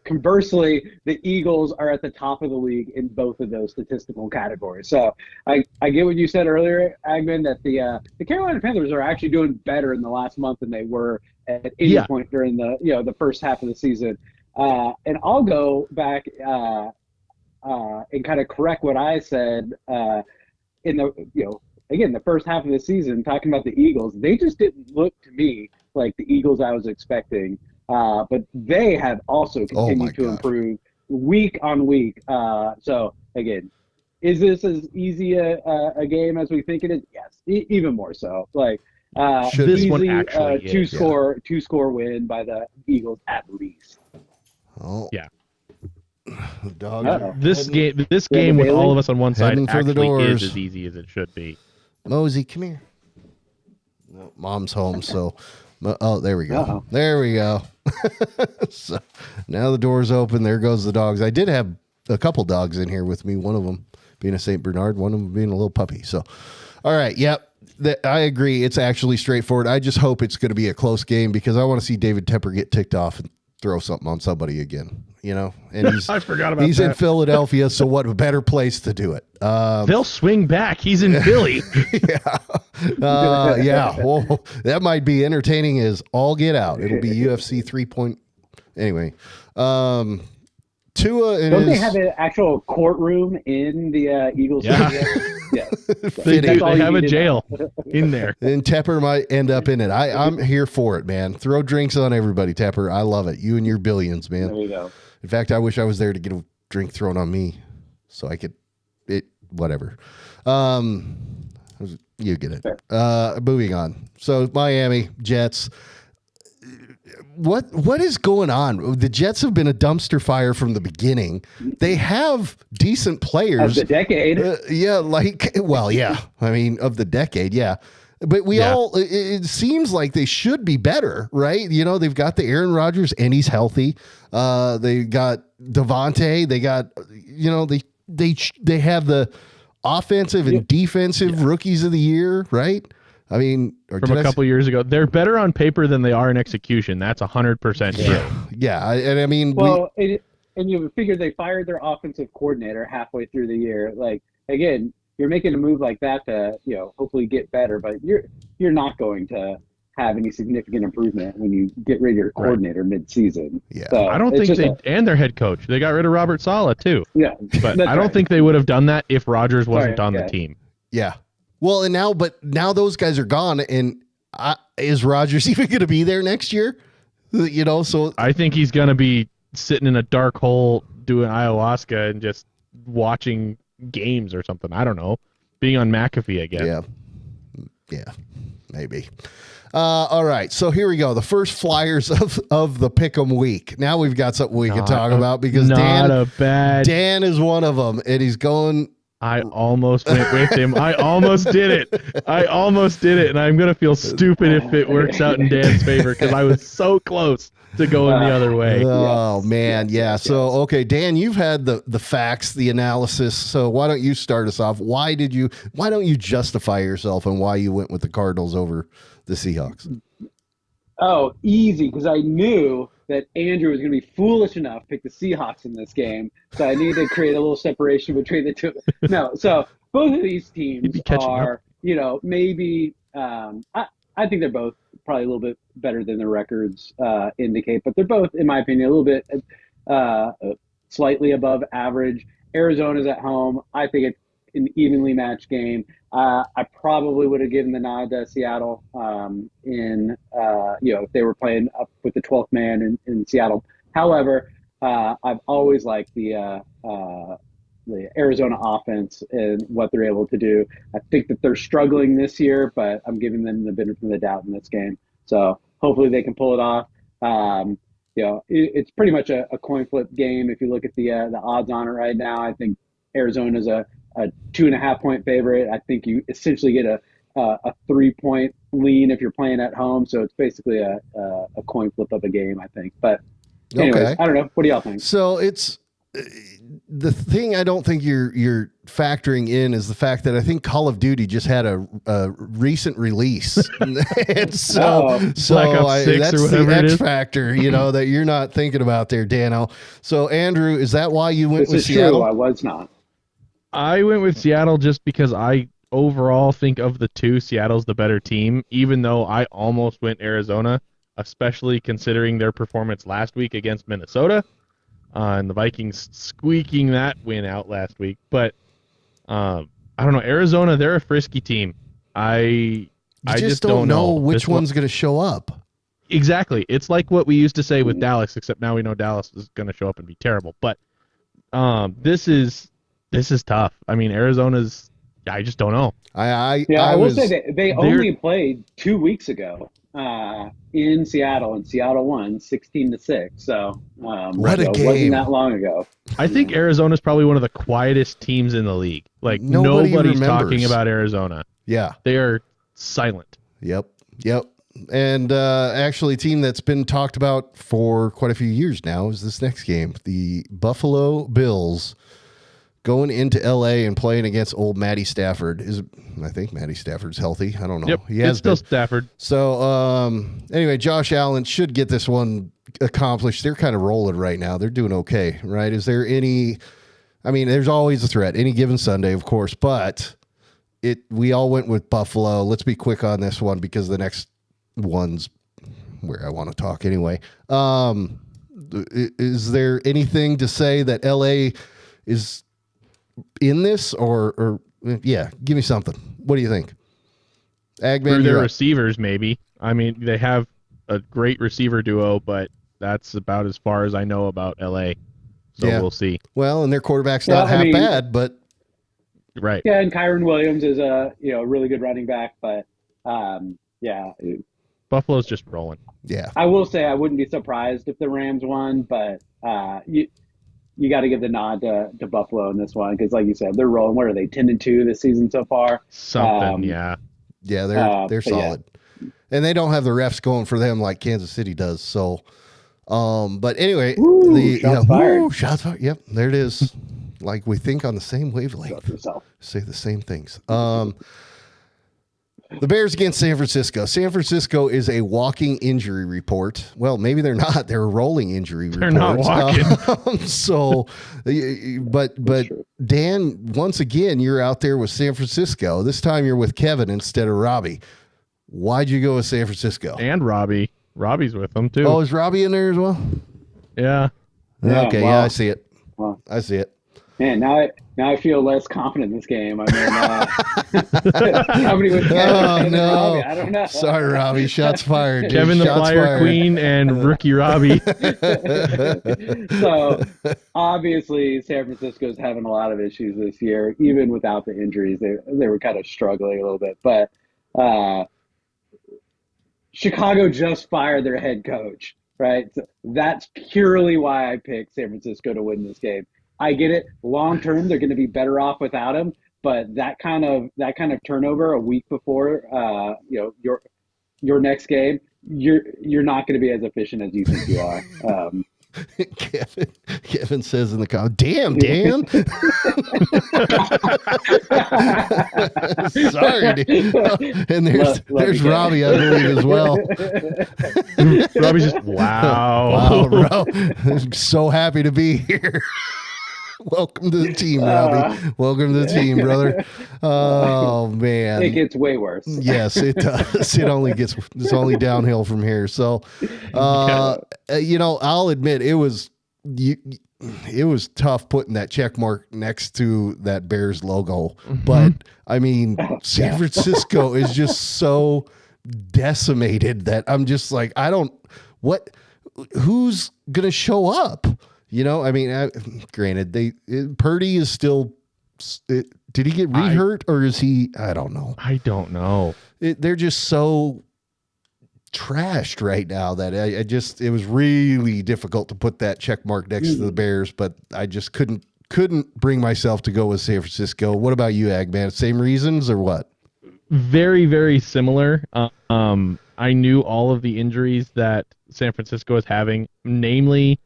Conversely, the Eagles are at the top of the league in both of those statistical categories. So I get what you said earlier, Agman, that the Carolina Panthers are actually doing better in the last month than they were at any point during the first half of the season. And I'll go back and kind of correct what I said in the first half of the season, talking about the Eagles. They just didn't look to me like the Eagles I was expecting. But they have also continued to improve week on week. So, again, is this as easy a game as we think it is? Yes, even more so. Like, this easy, one actually two score win by the Eagles at least. Oh. Yeah. The dogs Uh-oh. are This heading- game with all of us on one side Heading for the actually doors. is as easy as it should be. Mosey, come here. No, Mom's home, so oh, there we go. Uh-oh. There we go. So now the door's open. There goes the dogs. I did have a couple dogs in here with me. One of them being a Saint Bernard, one of them being a little puppy. So, all right, yep. I agree. It's actually straightforward. I just hope it's going to be a close game because I want to see David Tepper get ticked off and throw something on somebody again. You know, and he's I forgot about he's that. in Philadelphia, so what a better place to do it. They'll swing back. He's in Philly. Yeah. Well, that might be entertaining as all get out. It'll be UFC 3. Anyway, Tua and Don't they his have an actual courtroom in the Eagles? Yeah. Stadium? Yes. They That's do. all They you have a need to know. jail in there. and Tepper might end up in it. I'm here for it, man. Throw drinks on everybody, Tepper. I love it. You and your billions, man. There you go. In fact, I wish I was there to get a drink thrown on me, so I could. Whatever. You get it. Fair. Moving on. So Miami Jets. What is going on? The Jets have been a dumpster fire from the beginning. They have decent Of players. the decade. Yeah, I mean, of the decade, yeah. But it seems like they should be better, right? You know, they've got the Aaron Rodgers and he's healthy. They got Devontae. They got, you know, they have the offensive and defensive rookies of the year, right? I mean, From a couple years ago, they're better on paper than they are in execution. That's 100% true. Yeah, and I mean, Well, and you figure they fired their offensive coordinator halfway through the year. Like, again, you're making a move like that to, you know, hopefully get better, but you're not going to have any significant improvement when you get rid of your coordinator mid-season. Yeah. So I don't it's think just and their head coach. They got rid of Robert Saleh too. yeah, But that's I don't right. think they would have done that if Rodgers wasn't Sorry, on yeah. the team. yeah. Well, and now those guys are gone, and is Rodgers even going to be there next year? You know, so I think he's going to be sitting in a dark hole doing ayahuasca and just watching games or something. I don't know. Being on McAfee again. yeah, maybe. All right, so here we go. The first Flyers of the Pick'em week. Now we've got something we can talk about because Dan is one of them, and he's going. I almost went with him. I almost did it. And I'm going to feel stupid if it works out in Dan's favor because I was so close to going the other way. Oh, man, yeah. So, okay, Dan, you've had the facts, the analysis. So why don't you start us off? Why don't you justify yourself and why you went with the Cardinals over the Seahawks? Oh, easy, because I knew that Andrew was going to be foolish enough to pick the Seahawks in this game, so I needed to create a little separation between the two. No, so both of these teams are, you know, maybe I think they're both probably a little bit better than their records indicate, but they're both, in my opinion, a little bit slightly above average. Arizona's at home. I think it's an evenly matched game. I probably would have given the nod to Seattle if they were playing up with the 12th man in Seattle. However, I've always liked the Arizona offense and what they're able to do. I think that they're struggling this year, but I'm giving them the benefit of the doubt in this game. So hopefully they can pull it off. It's pretty much a coin flip game. If you look at the odds on it right now, I think Arizona's a 2.5 point favorite. I think you essentially get a 3-point lean if you're playing at home. So it's basically a coin flip of a game, I think. But anyways, Okay. I don't know. What do y'all think? So it's the thing I don't think you're factoring in is the fact that I think Call of Duty just had a recent release. And so Black Ops 6 that's or whatever the it X is. factor, that you're not thinking about there, Dano. So Andrew, is that why you went This with is Seattle? true. I was not. I went with Seattle just because I overall think of the two, Seattle's the better team, even though I almost went Arizona, especially considering their performance last week against Minnesota. And the Vikings squeaking that win out last week. But I don't know. Arizona, they're a frisky team. I just don't know which one's going to show up. Exactly. It's like what we used to say with Dallas, except now we know Dallas is going to show up and be terrible. But this is tough. I mean, Arizona's I just don't know. I will say that they only played 2 weeks ago in Seattle, and Seattle won 16-6. So what a game! It wasn't that long ago. I think Arizona's probably one of the quietest teams in the league. Like nobody's talking about Arizona. Yeah, they are silent. Yep. And actually, a team that's been talked about for quite a few years now is this next game. The Buffalo Bills going into L.A. and playing against old Matty Stafford. I think Matty Stafford's healthy. I don't know. Yep, he has still Stafford. So anyway, Josh Allen should get this one accomplished. They're kind of rolling right now. They're doing okay, right? Is there any? I mean, there's always a threat any given Sunday, of course, but we all went with Buffalo. Let's be quick on this one because the next one's where I want to talk anyway. Is there anything to say that LA is in this or yeah, give me something. What do you think? Agman, their receivers, maybe. I mean, they have a great receiver duo, but that's about as far as I know about LA. So we'll see. Well, and their quarterback's not half bad, but right. Yeah, and Kyron Williams is a really good running back, but Buffalo's just rolling. Yeah. I will say I wouldn't be surprised if the Rams won, but you got to give the nod to Buffalo in this one because, like you said, they're rolling. What are they, 10-2 this season so far? Something, yeah. Yeah, they're solid, and they don't have the refs going for them like Kansas City does. So, but anyway, shots fired. Shots fired. Yep, there it is. Like we think on the same wavelength. Say the same things. The Bears against San Francisco. San Francisco is a walking injury report. Well, maybe they're not. They're a rolling injury report. They're not walking. But Dan, once again, you're out there with San Francisco. This time you're with Kevin instead of Robbie. Why'd you go with San Francisco? And Robbie. Robbie's with them, too. Oh, is Robbie in there as well? Yeah. Okay, yeah, I see it. I see it. Man, now I feel less confident in this game. I mean, somebody with Kevin Robbie. I don't know. Sorry, Robbie. Shots fired. Dude. Kevin the Flyer Queen and rookie Robbie. So obviously, San Francisco's having a lot of issues this year, even without the injuries. They were kind of struggling a little bit, but Chicago just fired their head coach, right? So that's purely why I picked San Francisco to win this game. I get it. Long term, they're going to be better off without him. But that kind of turnover a week before, your next game, you're not going to be as efficient as you think you are. Kevin says in the comments, "Damn, Dan." Sorry, dude. And there's Robbie, I believe, as well. Robbie's just wow, bro. So happy to be here. Welcome to the team, Robbie. Welcome to the team, brother. Oh man, it gets way worse. Yes, it does. It's only downhill from here. So, I'll admit it was tough putting that check mark next to that Bears logo. But I mean, San Francisco is just so decimated that I'm just like, who's gonna show up? I mean, granted, Purdy is still. Did he get re-hurt or is he? I don't know. I don't know. They're just so trashed right now that it was really difficult to put that check mark next to the Bears, but I just couldn't bring myself to go with San Francisco. What about you, Agman? Same reasons or what? Very, very similar. I knew all of the injuries that San Francisco is having, namely.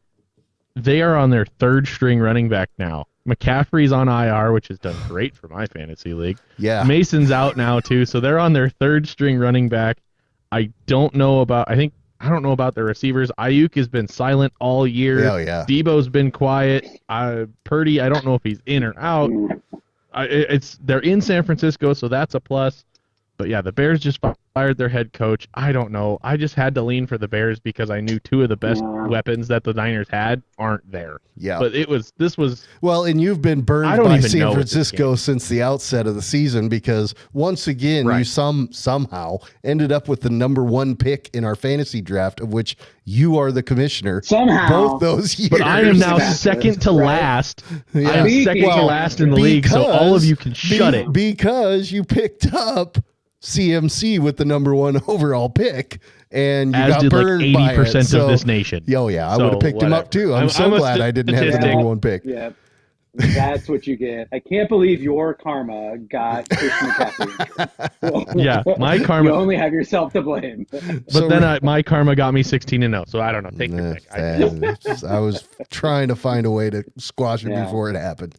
They are on their third string running back now. McCaffrey's on IR, which has done great for my fantasy league. Yeah. Mason's out now too, so they're on their third string running back. I don't know about their receivers. Ayuk has been silent all year. Oh yeah. Debo's been quiet. Purdy, I don't know if he's in or out. They're in San Francisco, so that's a plus. But yeah, the Bears just fired their head coach. I don't know. I just had to lean for the Bears because I knew two of the best weapons that the Niners had aren't there. Yeah. But this was well, and you've been I burned don't by even know San with this Francisco game. since the outset of the season because once again Right. you somehow ended up with the number 1 pick in our fantasy draft, of which you are the commissioner. Somehow. Both those years. But I am now Exactly. second to Right. last. Yeah. I am second to Well, last in the league, so all of you can shut it. Because you picked up CMC with the number 1 overall pick, and you As got did like burned by 80% it. So, of this nation. Oh yeah, I So, would have picked him up whatever. too. I'm so I'm a glad I didn't have the statistic. number 1 pick. Yeah. That's what you get. I can't believe your karma got Christian McCaffrey. Yeah, my You karma. only have yourself to blame. But So- then my karma got me 16-0. So I don't know. Take your Nah, pick. I was trying to find a way to squash it Yeah. before it happened.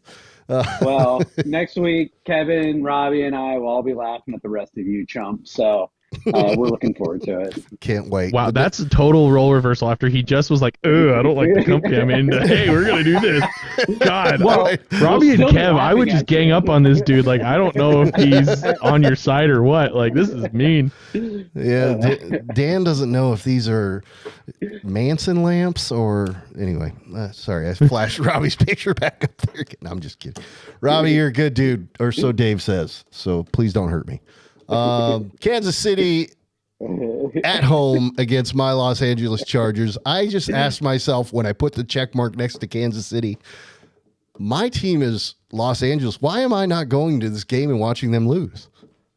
Well, next week, Kevin, Robbie, and I will all be laughing at the rest of you chumps. So we're looking forward to it. Can't wait. Wow, that's a total role reversal after he just was like, "Oh, I don't like the company I'm in. Hey, we're gonna do this." God, Well, Robbie and we'll still be Kev, I would laughing just at gang you. up on this dude. Like, I don't know if he's on your side or what. Like, this is mean. Yeah, Dan doesn't know if these are Manson lamps or anyway. Sorry, I flashed Robbie's picture back up there again. I'm just kidding. Robbie, you're a good dude, or so Dave says. So please don't hurt me. Kansas City at home against my Los Angeles Chargers. I just asked myself when I put the check mark next to Kansas City, my team is Los Angeles. Why am I not going to this game and watching them lose?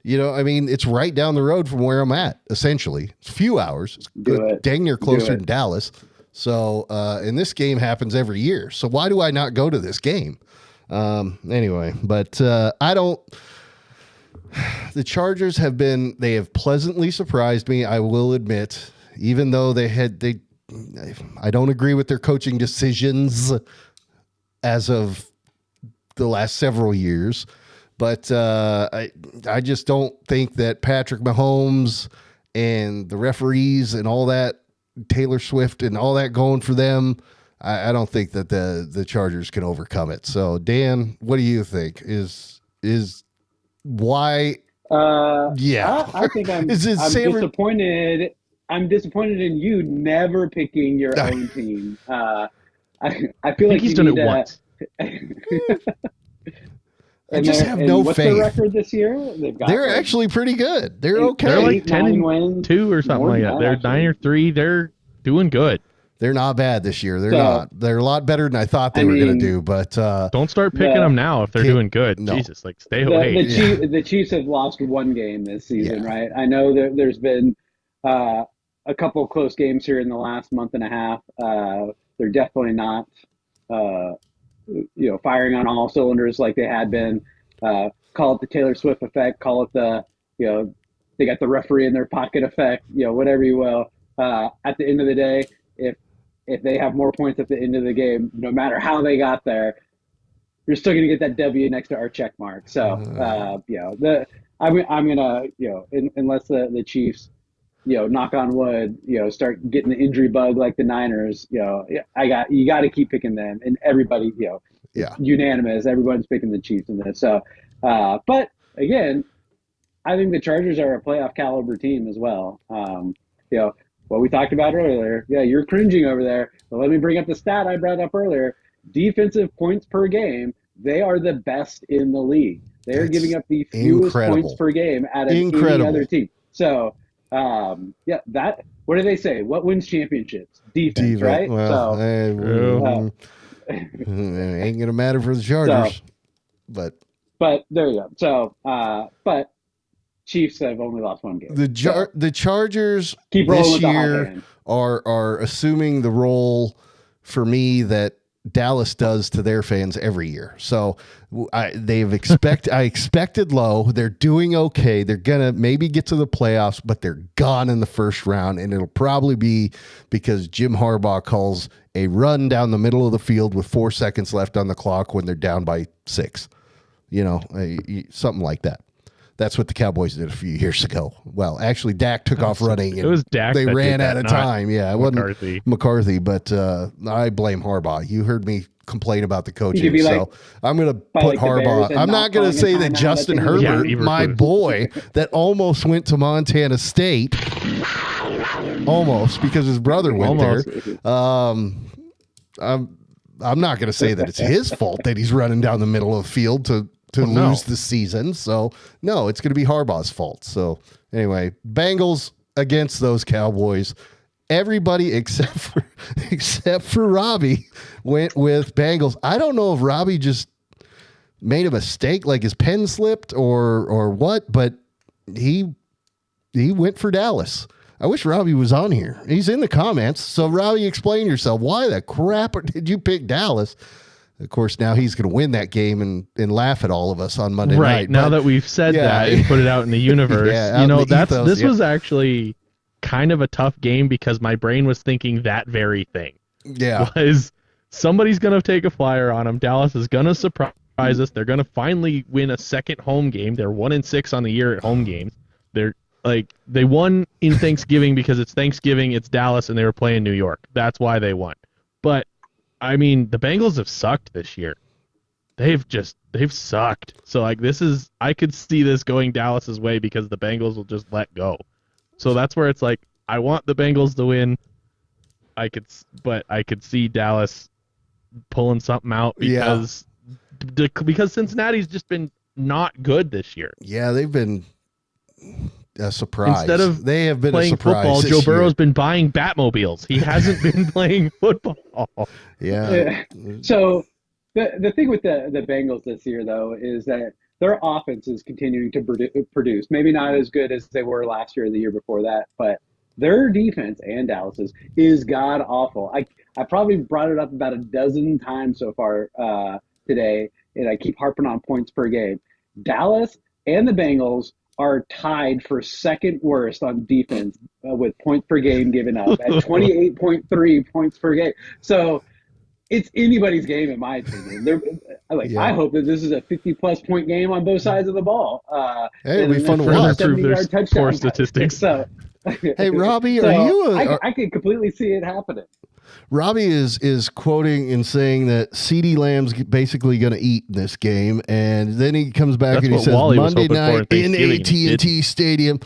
You know, I mean, it's right down the road from where I'm at, essentially. It's a few hours. It's Do good, it. dang near closer Do it. than Dallas. So, and this game happens every year. So why do I not go to this game? Anyway, but I don't. The Chargers have pleasantly surprised me, I will admit, even though I don't agree with their coaching decisions as of the last several years, but I just don't think that Patrick Mahomes and the referees and all that, Taylor Swift and all that going for them, I don't think that the Chargers can overcome it. So, Dan, what do you think? Is why? Yeah, I think I'm disappointed. I'm disappointed in you never picking your own team. I feel I like think he's you done it need once. I just have no what's faith. the record this year? They're actually pretty good. They're okay. They're like 9 wins. 10-2 or something More like than that. that, They're actually. 9-3. They're doing good. They're not bad this year. They're So, not. They're a lot better than I thought they were going to do. But Don't start picking them now if they're Can't- doing good. no. Jesus, like stay away. The Chiefs have lost one game this season, Yeah. right? I know that there's been a couple of close games here in the last month and a half. They're definitely not, firing on all cylinders like they had been. Call it the Taylor Swift effect. Call it the, they got the referee in their pocket effect. Whatever you will. At the end of the day, if they have more points at the end of the game, no matter how they got there, you're still going to get that W next to our check mark. So, I'm gonna, unless the Chiefs, knock on wood, start getting the injury bug like the Niners, you got to keep picking them, and everybody, Yeah. unanimous. Everyone's picking the Chiefs in this. So, but again, I think the Chargers are a playoff caliber team as well. What we talked about earlier. Yeah, you're cringing over there. But let me bring up the stat I brought up earlier. Defensive points per game, they are the best in the league. They're That's giving up the fewest incredible. points per game out of any other team. So, that. What do they say? What wins championships? Defense, right? Well, so, ain't going to matter for the Chargers. But there you go. So, but Chiefs have only lost one game. the Chargers Keep rolling this with the hot year hand. are assuming the role for me that Dallas does to their fans every year. So I expected low. They're doing okay. They're gonna maybe get to the playoffs, but they're gone in the first round, and it'll probably be because Jim Harbaugh calls a run down the middle of the field with 4 seconds left on the clock when they're down by 6. Something like that. That's what the Cowboys did a few years ago. Well, actually, Dak took off running. It was Dak. They that ran did out that, of not time. Yeah, it McCarthy. wasn't McCarthy, but I blame Harbaugh. You heard me complain about the coaching, be so like- I'm going to by put like the Harbaugh. Bears and I'm not going to calling say a that timeout Justin at the end of the Herbert, game. Yeah, my Everett. boy, that almost went to Montana State, almost, because his brother went Almost. there. I'm not going to say that it's his fault that he's running down the middle of the field to lose the season. So no, it's going to be Harbaugh's fault. So anyway, Bengals against those Cowboys. Everybody except for Robbie went with Bengals. I don't know if Robbie just made a mistake, like his pen slipped or what, but he went for Dallas. I wish Robbie was on here. He's in the comments. So Robbie, explain yourself. Why the crap did you pick Dallas? Of course, now he's going to win that game and laugh at all of us on Monday night. Right, now that we've said that and put it out in the universe, this was actually kind of a tough game because my brain was thinking that very thing. Yeah. Was somebody's going to take a flyer on them. Dallas is going to surprise us. They're going to finally win a second home game. They're 1-6 on the year at home games. They won in Thanksgiving because it's Thanksgiving, it's Dallas, and they were playing New York. That's why they won. But I mean, the Bengals have sucked this year. They've sucked. So I could see this going Dallas's way because the Bengals will just let go. So that's where it's like, I want the Bengals to win. But I could see Dallas pulling something out because Cincinnati's just been not good this year. Yeah, they've been a surprise. Instead of they have been playing a surprise football, this Joe Burrow's year. been buying Batmobiles. He hasn't been playing football. Yeah. So the thing with the Bengals this year, though, is that their offense is continuing to produce. Maybe not as good as they were last year or the year before that, but their defense and Dallas's is god awful. I probably brought it up about a dozen times so far today, and I keep harping on points per game. Dallas and the Bengals are tied for second worst on defense with points per game given up at 28.3 points per game. So it's anybody's game, in my opinion. I hope that this is a 50-plus point game on both sides of the ball. Hey, it'll be fun to watch. Poor statistics. So, hey, Robbie, I can completely see it happening. Robbie is quoting and saying that CeeDee Lamb's basically going to eat this game, and then he comes back and he says Wally Monday night in AT&T Stadium.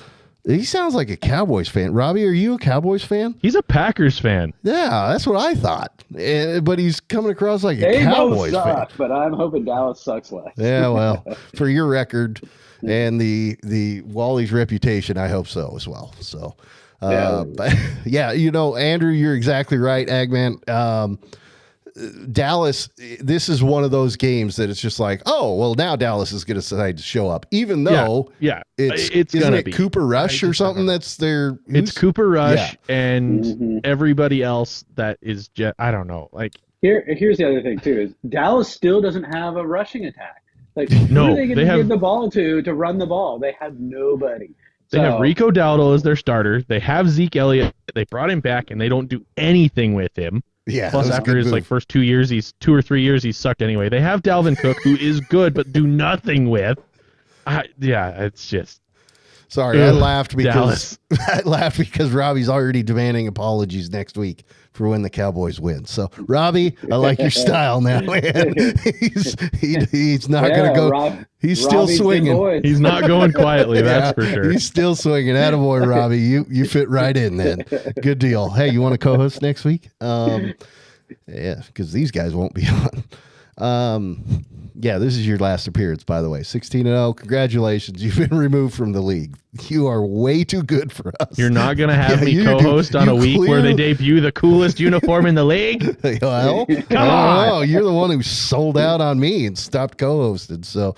He sounds like a Cowboys fan. Robbie, are you a Cowboys fan? He's a Packers fan. Yeah, that's what I thought. But he's coming across like a Cowboys fan. But I'm hoping Dallas sucks less. Yeah, well, for your record and the Wally's reputation, I hope so as well. So, but yeah, Andrew, you're exactly right, Agman. Dallas, this is one of those games that it's just like, oh, well, now Dallas is going to decide to show up, even though it's going to be Cooper Rush or something that's their. It's Cooper Rush and everybody else that is just, I don't know. Like here's the other thing too is Dallas still doesn't have a rushing attack. Like no, who are they going to give the ball to run the ball? They have nobody. They have Rico Dowdle as their starter. They have Zeke Elliott. They brought him back and they don't do anything with him. Yeah. Plus, after his first 2 years, 2 or 3 years, he's sucked anyway. They have Dalvin Cook, who is good, but do nothing with. It's just. Sorry, I laughed because Robbie's already demanding apologies next week for when the Cowboys win. So, Robbie, I like your style now, man. He's not going to go. He's still swinging. He's not going quietly, that's for sure. He's still swinging. Attaboy, Robbie. You fit right in then. Good deal. Hey, you want to co-host next week? Yeah, because these guys won't be on. Yeah, this is your last appearance, by the way. 16-0. Congratulations. You've been removed from the league. You are way too good for us. You're not going to have me co-host on a week where they debut the coolest uniform in the league? Well, come on. You're the one who sold out on me and stopped co-hosting. So,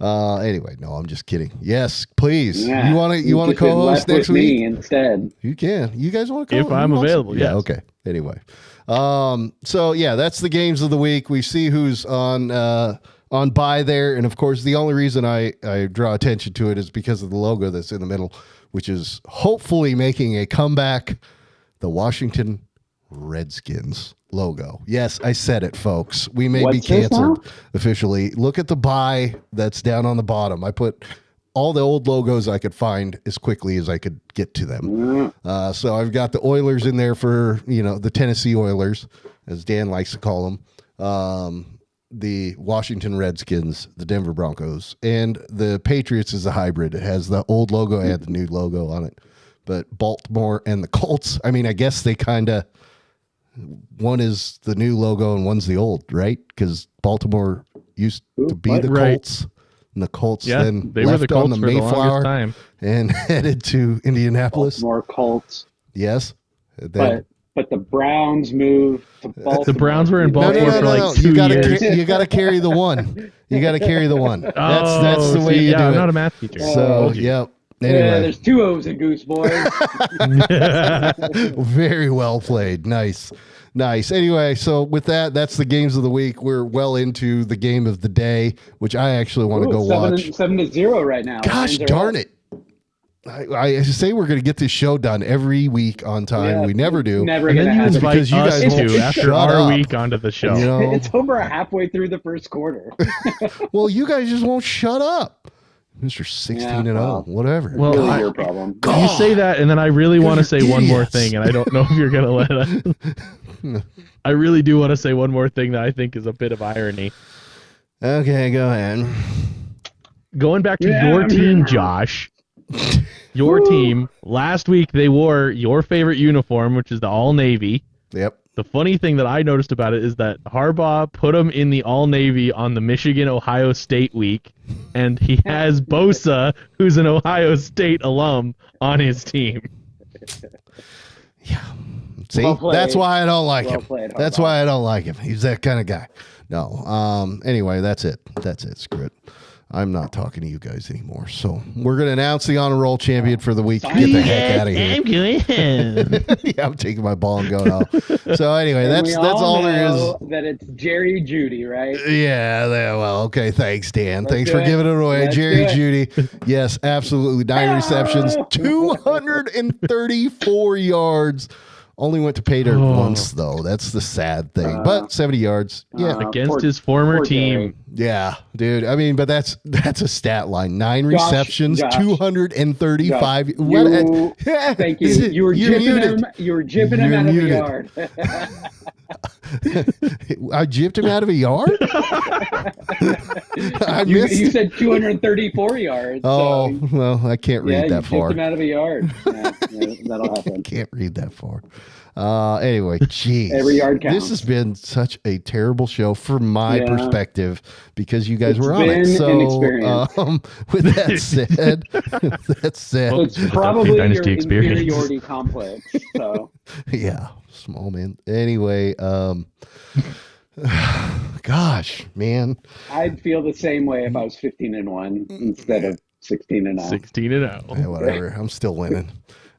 anyway, no, I'm just kidding. Yes, please. Yeah, you want to co-host next week? Me instead. You can. You guys want to co-host? If I'm available, yes. Yeah, okay. Anyway. So yeah, that's the games of the week. We see who's on bye there, and of course the only reason I draw attention to it is because of the logo that's in the middle, which is hopefully making a comeback, the Washington Redskins logo. Yes, I said it, folks. We may be canceled officially. Look at the bye that's down on the bottom. I put all the old logos I could find as quickly as I could get to them. So I've got the Oilers in there for, the Tennessee Oilers, as Dan likes to call them, the Washington Redskins, the Denver Broncos, and the Patriots is a hybrid. It has the old logo and the new logo on it. but Baltimore and the Colts, I mean, I guess they kind of, one is the new logo and one's the old, right? Because Baltimore used to be the Colts, and the Colts then they left were the Colts on the for the longest Mayflower time. and headed to Indianapolis. More Colts. Yes. Then, But the Browns moved to Baltimore. The Browns were in Baltimore for like 2 years. You got to carry the one. You got to carry the one. That's the way you do it. I'm not a math teacher. So, yep. Anyway. Anyway. Yeah, there's 2 O's in Goose Boy. Very well played. Nice. Anyway, so with that, that's the games of the week. We're well into the game of the day, which I actually want to go watch. 7-0 right now. Gosh darn it. I say we're going to get this show done every week on time. We never do. Never and going then to you happen. invite Because you us guys won't to after shut our up. week onto the show. You know? It's over halfway through the first quarter. Well, you guys just won't shut up. Mr. 16-0, whatever. Well, really your problem. You say that, and then I really want to say you're one more idiots. thing, and I don't know if you're going to let us. I really do want to say one more thing that I think is a bit of irony. Okay, go ahead. Going back to your team, Josh. Your team, last week they wore your favorite uniform, which is the all-navy. Yep. The funny thing that I noticed about it is that Harbaugh put them in the all-navy on the Michigan-Ohio State week, and he has Bosa, who's an Ohio State alum, on his team. Yeah. See, Well played. that's why I don't like him. Played, That's why I don't like him. He's that kind of guy. No. Anyway, that's it. Screw it. I'm not talking to you guys anymore. So we're going to announce the honor roll champion for the week. Get the heck out of here. I'm going. Yeah, I'm taking my ball and going out. So anyway, that's all there is. That it's Jerry Judy, right? Yeah, well, okay. Thanks, Dan. Let's Thanks do for it. giving it away. Let's Jerry do it. Judy. Yes, absolutely. 9 receptions, 234 yards. Only went to pay dirt once, though. That's the sad thing. But 70 yards. Yeah. Against his former team. Yeah, dude. I mean, but that's a stat line. 9 receptions, Josh, 235. Thank you. You were jipping him. You were jipping him out of the yard. I gypped him out of a yard? You said 234 yards. Oh, so, well, I can't read that far. You gypped him out of a yard. That'll happen. Can't read that far. Anyway, geez. Every yard counts. This has been such a terrible show from my perspective because you guys It's were on it. been So, an experience. with that said, It's probably your Dynasty experience. inferiority complex. So yeah, small man. Anyway, gosh, man. I'd feel the same way if I was 15-1 instead of 16-0. 16-0. Yeah, whatever. I'm still winning.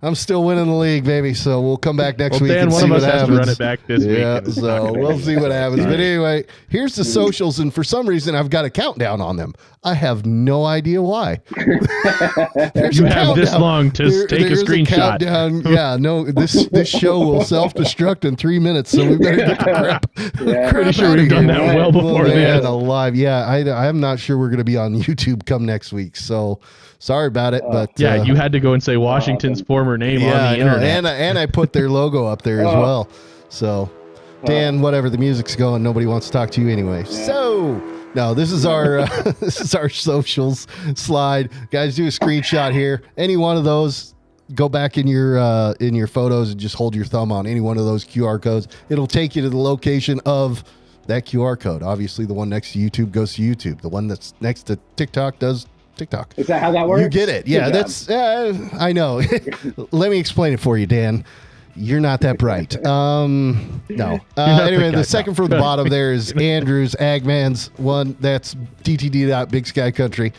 I'm still winning the league, baby. So we'll come back next week Dan, and one see of what us has happens. to run it back this week. Yeah, and it's so not gonna we'll go. see what happens. All But right. anyway, here's the socials, and for some reason, I've got a countdown on them. I have no idea why. There's You a have this countdown. long to take a there's screenshot. countdown. Yeah, no, this show will self-destruct in 3 minutes, so we better get the crap. Yeah. Pretty sure we've done that well before Man this. alive. Yeah, I'm not sure we're going to be on YouTube come next week, so sorry about it. But Yeah, you had to go and say Washington's former name on the I know. internet. And I put their logo up there as well. So, Dan, whatever, the music's going. Nobody wants to talk to you anyway. So, no, this is our this is our socials slide. Guys, do a screenshot here. Any one of those, go back in your photos and just hold your thumb on any one of those QR codes. It'll take you to the location of that QR code. Obviously, the one next to YouTube goes to YouTube. The one that's next to TikTok does TikTok. Is that how that works? You get it. Yeah, Good that's I know. Let me explain it for you, Dan. You're not that bright. No. Anyway, the second from the bottom there is Andrew's Agman's one. That's DTD.BigSkyCountry.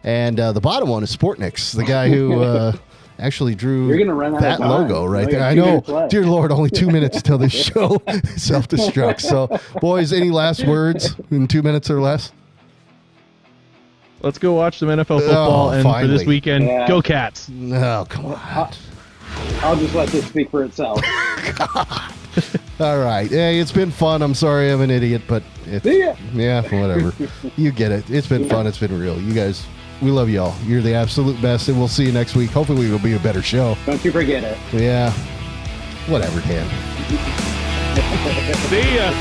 And the bottom one is Sportniks, the guy who actually drew You're gonna run out that of time. logo right We there. got I 2 know. minutes left. Dear Lord, only 2 minutes till this show self-destructs. So, boys, any last words in 2 minutes or less? Let's go watch some NFL football, and for finally. this weekend, go Cats. No, come on. I'll just let this speak for itself. All right. Hey, it's been fun. I'm sorry I'm an idiot, but See ya. yeah, whatever. You get it. It's been fun. It's been real. You guys, we love y'all. You're the absolute best, and we'll see you next week. Hopefully it'll be a better show. Don't you forget it. Yeah. Whatever, Dan. See ya.